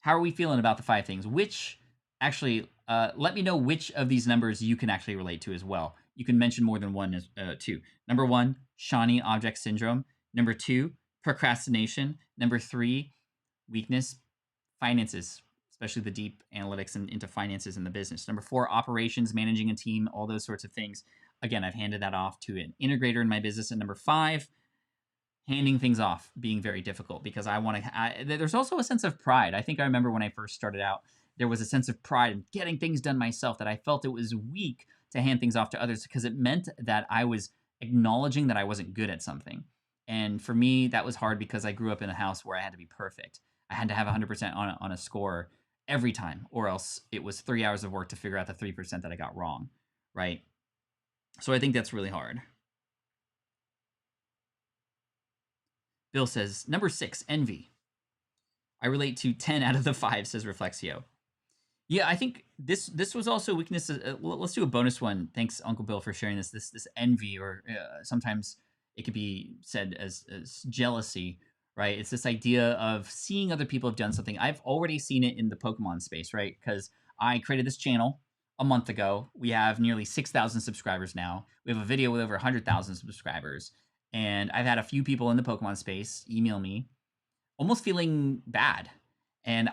how are we feeling about the 5 things? Which actually, let me know which of these numbers you can actually relate to as well. You can mention more than one as two. Number 1, shiny object syndrome. Number 2, procrastination. Number 3, weakness, finances, especially the deep analytics and into finances in the business. Number 4, operations, managing a team, all those sorts of things. Again, I've handed that off to an integrator in my business. And number 5, handing things off being very difficult, because I want to. There's also a sense of pride. I think I remember when I first started out, there was a sense of pride in getting things done myself, that I felt it was weak to hand things off to others, because it meant that I was acknowledging that I wasn't good at something. And for me, that was hard because I grew up in a house where I had to be perfect. I had to have 100% on a score every time, or else it was 3 hours of work to figure out the 3% that I got wrong, right? So I think that's really hard. Bill says, number 6, envy. I relate to 10 out of the 5, says Reflexio. Yeah, I think this was also weakness. Let's do a bonus one. Thanks, Uncle Bill, for sharing this. This envy, or sometimes it could be said as jealousy, right? It's this idea of seeing other people have done something. I've already seen it in the Pokemon space, right? Because I created this channel a month ago. We have nearly 6,000 subscribers now. We have a video with over 100,000 subscribers. And I've had a few people in the Pokemon space email me almost feeling bad. And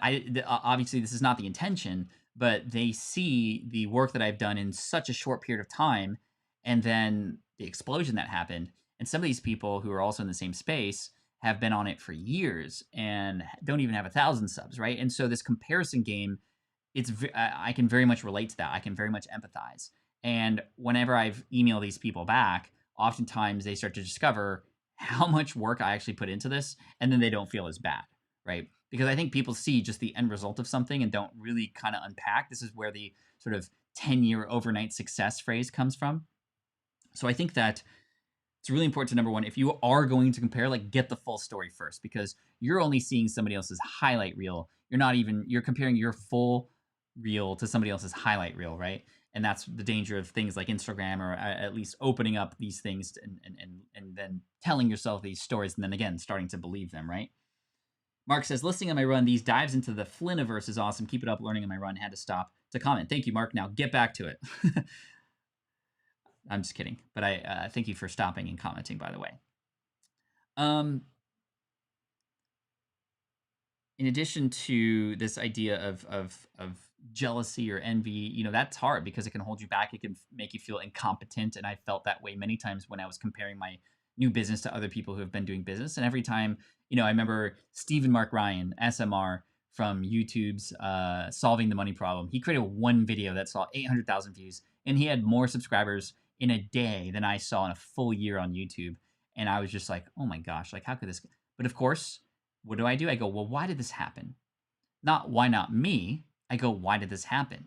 obviously this is not the intention, but they see the work that I've done in such a short period of time, and then the explosion that happened. And some of these people who are also in the same space have been on it for years and don't even have 1,000 subs, right? And so this comparison game, I can very much relate to that. I can very much empathize. And whenever I've emailed these people back, oftentimes they start to discover how much work I actually put into this, and then they don't feel as bad, right? Because I think people see just the end result of something and don't really kind of unpack. This is where the sort of 10-year overnight success phrase comes from. So I think that it's really important to, number 1, if you are going to compare, like, get the full story first, because you're only seeing somebody else's highlight reel. You're comparing your full reel to somebody else's highlight reel, right? And that's the danger of things like Instagram, or at least opening up these things and then telling yourself these stories, and then again starting to believe them, right? Mark says, listening on my run, these dives into the Flynniverse is awesome. Keep it up. Learning on my run. Had to stop to comment. Thank you, Mark. Now get back to it. I'm just kidding, but I thank you for stopping and commenting, by the way. In addition to this idea of jealousy or envy, that's hard because it can hold you back. It can make you feel incompetent. And I felt that way many times when I was comparing my new business to other people who have been doing business. And every time, I remember Stephen Mark Ryan, SMR from YouTube's Solving the Money Problem. He created one video that saw 800,000 views, and he had more subscribers in a day than I saw in a full year on YouTube. And I was just like, oh my gosh, like, how could this? But of course, what do? I go, well, why did this happen? Not why not me? I go, why did this happen?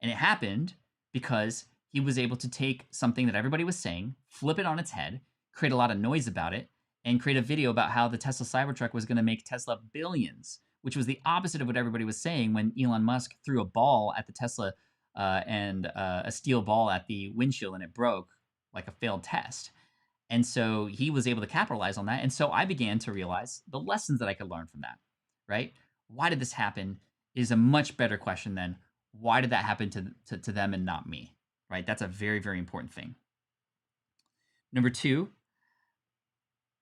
And it happened because he was able to take something that everybody was saying, flip it on its head, create a lot of noise about it, and create a video about how the Tesla Cybertruck was going to make Tesla billions, which was the opposite of what everybody was saying when Elon Musk threw a ball at the Tesla and a steel ball at the windshield, and it broke like a failed test. And so he was able to capitalize on that. And so I began to realize the lessons that I could learn from that, right? Why did this happen is a much better question than why did that happen to them and not me, right? That's a very, very important thing. Number 2,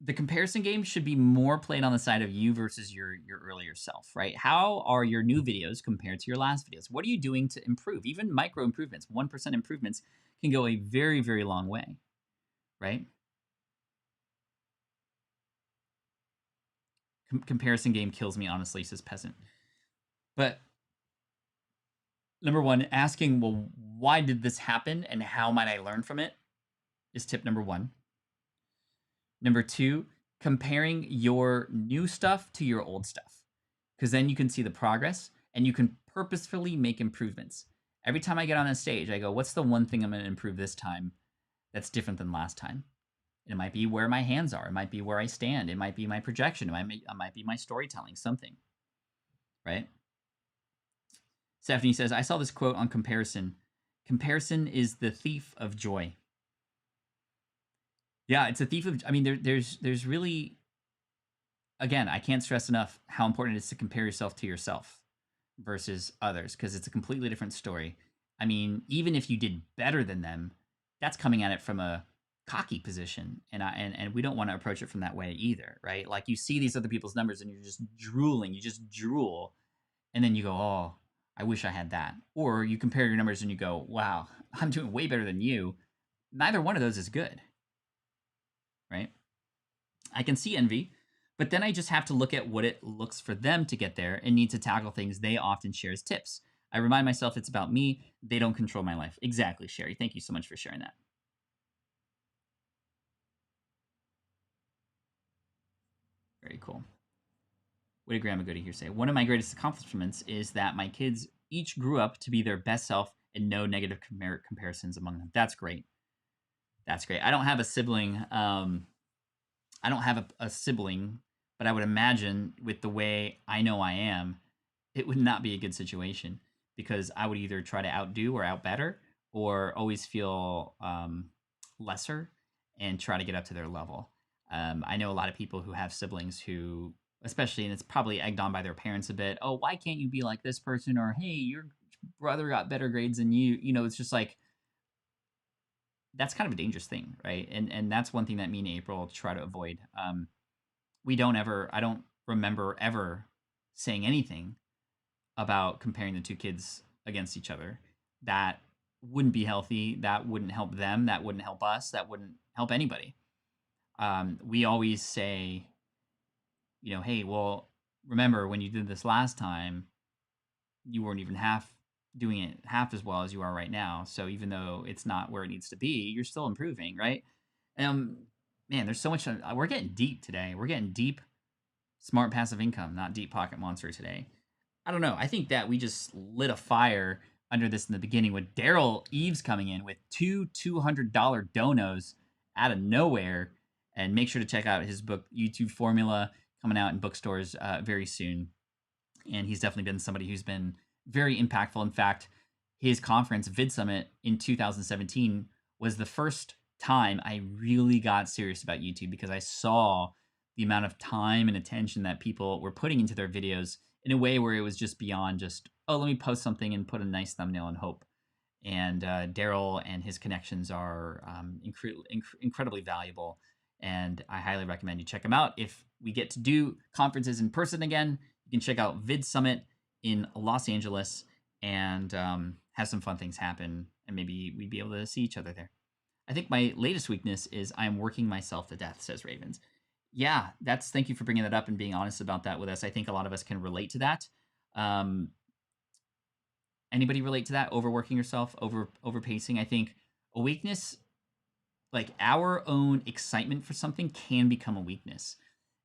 the comparison game should be more played on the side of you versus your earlier self, right? How are your new videos compared to your last videos? What are you doing to improve? Even micro improvements, 1% improvements can go a very, very long way, right? Comparison game kills me, honestly, says Peasant. But number one, asking, well, why did this happen and how might I learn from it is tip number one. Number two, comparing your new stuff to your old stuff, because then you can see the progress and you can purposefully make improvements. Every time I get on a stage, I go, what's the one thing I'm going to improve this time that's different than last time? It might be where my hands are. It might be where I stand. It might be my projection. It might be my storytelling, something, right? Stephanie says, I saw this quote on comparison. Comparison is the thief of joy. Yeah, it's a thief of. I mean, there's really, again, I can't stress enough how important it is to compare yourself to yourself versus others, because it's a completely different story. I mean, even if you did better than them, that's coming at it from a cocky position, and we don't want to approach it from that way either, right? Like you see these other people's numbers and you're just drooling, you just drool, and then you go, oh, I wish I had that. Or you compare your numbers and you go, wow, I'm doing way better than you. Neither one of those is good, right? I can see envy, but then I just have to look at what it looks for them to get there and need to tackle things they often share as tips. I remind myself it's about me. They don't control my life. Exactly, Sherry. Thank you so much for sharing that. Very cool. What did Grandma Goody here say? One of my greatest accomplishments is that my kids each grew up to be their best self and no negative comparisons among them. That's great. That's great. I don't have a sibling. I don't have a sibling, but I would imagine with the way I know I am, it would not be a good situation, because I would either try to outdo or outbetter, or always feel lesser and try to get up to their level. I know a lot of people who have siblings who, especially, and it's probably egged on by their parents a bit. Oh, why can't you be like this person? Or, hey, your brother got better grades than you. You know, it's just like, that's kind of a dangerous thing, right? And that's one thing that me and April try to avoid. I don't remember ever saying anything about comparing the two kids against each other. That wouldn't be healthy. That wouldn't help them. That wouldn't help us. That wouldn't help anybody. We always say, you know, hey, well, remember when you did this last time, you weren't even doing it half as well as you are right now. So even though it's not where it needs to be, you're still improving, right? Man, there's so much. We're getting deep today. We're getting deep. Smart passive income, not deep pocket monster today. I don't know. I think that we just lit a fire under this in the beginning with Daryl Eves coming in with two $200 donos out of nowhere. And make sure to check out his book, YouTube Formula, coming out in bookstores very soon. And he's definitely been somebody who's been very impactful. In fact, his conference, Vid Summit in 2017, was the first time I really got serious about YouTube, because I saw the amount of time and attention that people were putting into their videos in a way where it was just beyond just, oh, let me post something and put a nice thumbnail and hope. And Daryl and his connections are incredibly valuable. And I highly recommend you check him out. If we get to do conferences in person again, you can check out Vid Summit in Los Angeles and have some fun things happen. And maybe we'd be able to see each other there. I think my latest weakness is I'm working myself to death, says Ravens. Yeah, thank you for bringing that up and being honest about that with us. I think a lot of us can relate to that. Anybody relate to that? Overworking yourself, overpacing. I think a weakness, like our own excitement for something, can become a weakness.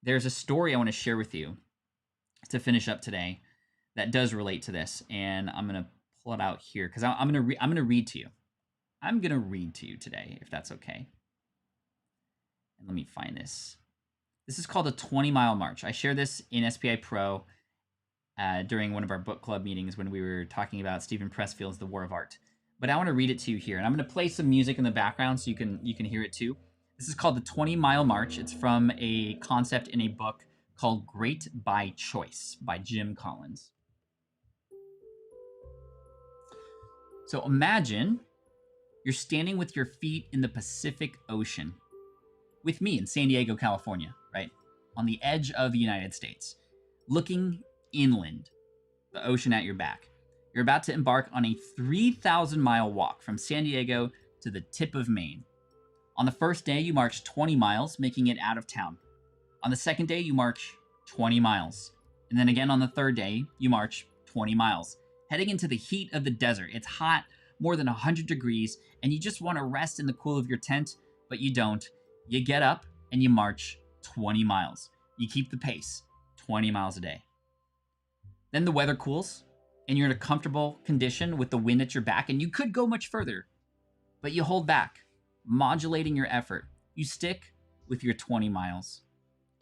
There's a story I want to share with you to finish up today that does relate to this, and I'm gonna pull it out here because I'm gonna read to you. I'm gonna read to you today, if that's okay. And let me find this. This is called a 20-mile march. I share this in SPI Pro during one of our book club meetings when we were talking about Stephen Pressfield's The War of Art. But I want to read it to you here, and I'm going to play some music in the background so you can hear it too. This is called the 20-mile march. It's from a concept in a book called Great by Choice by Jim Collins. So imagine you're standing with your feet in the Pacific Ocean. with me in San Diego, California, right? On the edge of the United States, looking inland, the ocean at your back. You're about to embark on a 3,000-mile walk from San Diego to the tip of Maine. On the first day, you march 20 miles, making it out of town. On the second day, you march 20 miles. And then again on the third day, you march 20 miles. Heading into the heat of the desert. It's hot, more than 100 degrees, and you just want to rest in the cool of your tent, but you don't. You get up and you march 20 miles. You keep the pace, 20 miles a day. Then the weather cools, and you're in a comfortable condition with the wind at your back, and you could go much further, but you hold back, modulating your effort. You stick with your 20 miles.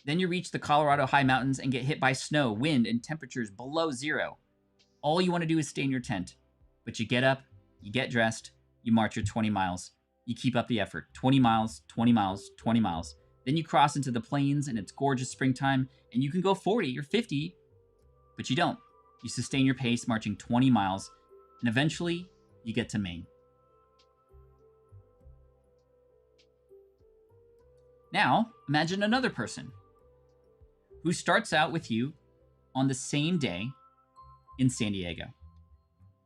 Then you reach the Colorado high mountains and get hit by snow, wind, and temperatures below zero. All you want to do is stay in your tent, but you get up, you get dressed, you march your 20 miles. You keep up the effort. 20 miles, 20 miles, 20 miles. Then you cross into the plains and it's gorgeous springtime, and you can go 40 or 50, but you don't. You sustain your pace, marching 20 miles, and eventually you get to Maine. Now, imagine another person who starts out with you on the same day in San Diego.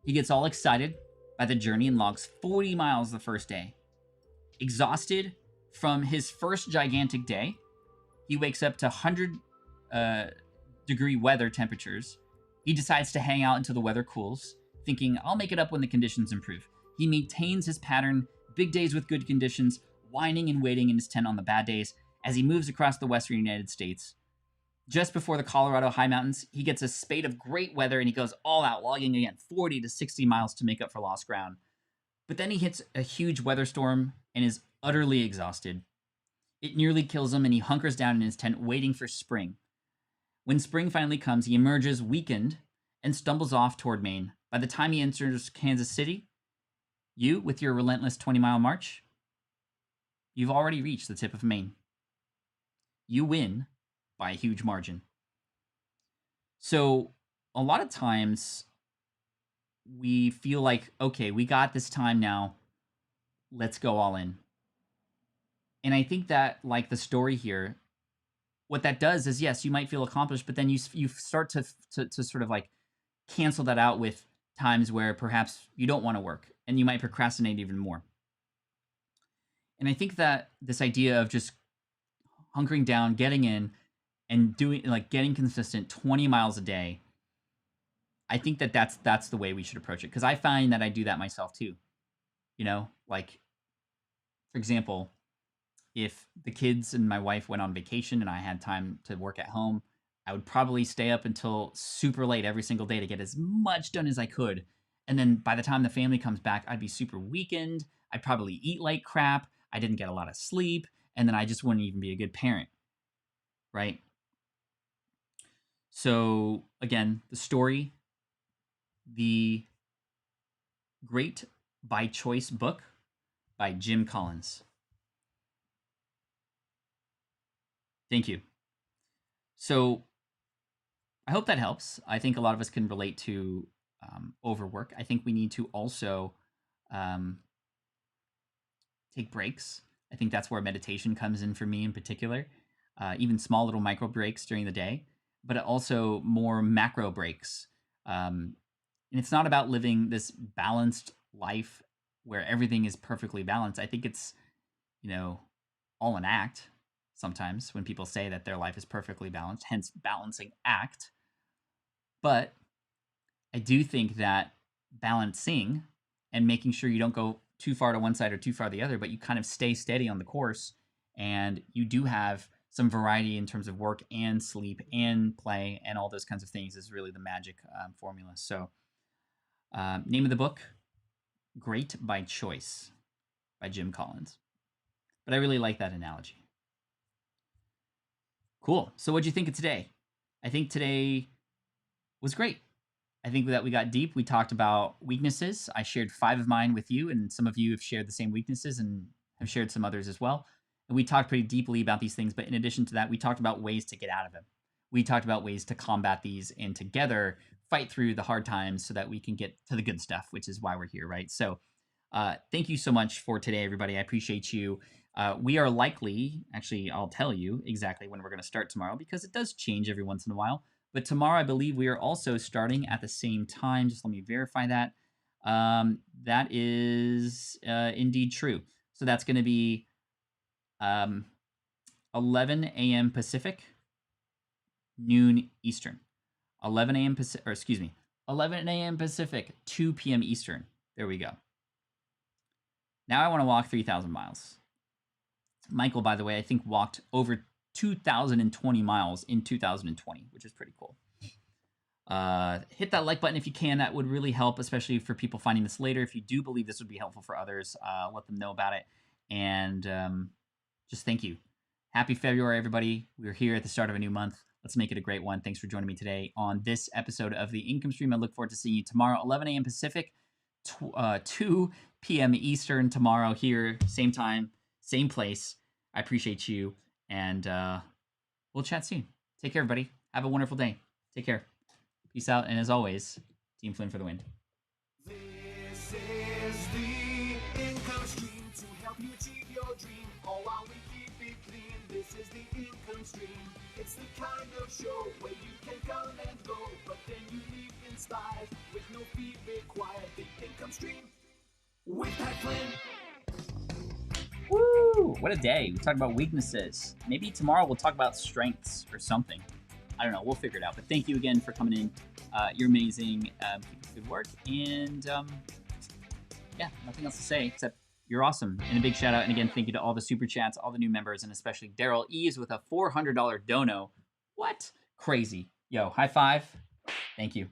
He gets all excited by the journey and logs 40 miles the first day. Exhausted from his first gigantic day, he wakes up to 100-degree weather temperatures. He decides to hang out until the weather cools, thinking, I'll make it up when the conditions improve. He maintains his pattern, big days with good conditions, whining and waiting in his tent on the bad days as he moves across the western United States. Just before the Colorado high mountains, he gets a spate of great weather and he goes all out, logging again 40 to 60 miles to make up for lost ground. But then he hits a huge weather storm and is utterly exhausted. It nearly kills him and he hunkers down in his tent waiting for spring. When spring finally comes, he emerges weakened and stumbles off toward Maine. By the time he enters Kansas City, you, with your relentless 20-mile march, you've already reached the tip of Maine. You win by a huge margin. So a lot of times we feel like, okay, we got this time now, let's go all in. And I think that, like the story here, what that does is, yes, you might feel accomplished, but then you start to sort of like cancel that out with times where perhaps you don't want to work and you might procrastinate even more. And I think that this idea of just hunkering down, getting in, and doing, like, getting consistent 20 miles a day, I think that that's the way we should approach it. Because I find that I do that myself too. You know, like, for example, if the kids and my wife went on vacation and I had time to work at home, I would probably stay up until super late every single day to get as much done as I could. And then by the time the family comes back, I'd be super weakened. I'd probably eat like crap. I didn't get a lot of sleep. And then I just wouldn't even be a good parent. Right? So, again, the story, the Great by Choice book by Jim Collins. Thank you. So, I hope that helps. I think a lot of us can relate to overwork. I think we need to also take breaks. I think that's where meditation comes in for me in particular. Even small little micro breaks during the day, but also more macro breaks. And it's not about living this balanced life where everything is perfectly balanced. I think it's, all an act sometimes when people say that their life is perfectly balanced, hence balancing act. But I do think that balancing and making sure you don't go too far to one side or too far the other, but you kind of stay steady on the course and you do have some variety in terms of work and sleep and play and all those kinds of things is really the magic formula. So name of the book, Great by Choice by Jim Collins. But I really like that analogy. Cool. So what'd you think of today? I think today was great. I think that we got deep. We talked about weaknesses. I shared 5 of mine with you, and some of you have shared the same weaknesses and have shared some others as well. And we talked pretty deeply about these things. But in addition to that, we talked about ways to get out of them. We talked about ways to combat these and together fight through the hard times so that we can get to the good stuff, which is why we're here, right? So thank you so much for today, everybody. I appreciate you. We are likely, actually, I'll tell you exactly when we're going to start tomorrow because it does change every once in a while. But tomorrow, I believe we are also starting at the same time. Just let me verify that. That is indeed true. So that's going to be 11 a.m. Pacific, noon Eastern. 11 a.m. Pacific, or excuse me, 11 a.m. Pacific, 2 p.m. Eastern. There we go. Now I want to walk 3,000 miles. Michael, by the way, I think walked over 2,020 miles in 2020, which is pretty cool. Hit that like button if you can. That would really help, especially for people finding this later. If you do believe this would be helpful for others, let them know about it. And just thank you. Happy February, everybody. We're here at the start of a new month. Let's make it a great one. Thanks for joining me today on this episode of the Income Stream. I look forward to seeing you tomorrow, 11 a.m. Pacific, 2 p.m. Eastern tomorrow here, same time, same place. I appreciate you, and we'll chat soon. Take care, everybody. Have a wonderful day. Take care. Peace out, and as always, Team Flynn for the win. This is the income stream to help you achieve your dream. All while we keep it clean. This is the income stream. It's the kind of show where you can come and go, but then you leave inspired with no fee required. The income stream with Pat Flynn. Woo! What a day. We talked about weaknesses. Maybe tomorrow we'll talk about strengths or something. I don't know. We'll figure it out. But thank you again for coming in. You're amazing. Keep up the good work. And yeah, nothing else to say except you're awesome. And a big shout out. And again, thank you to all the super chats, all the new members, and especially Daryl Eves with a $400 dono. What? Crazy. Yo, high five. Thank you.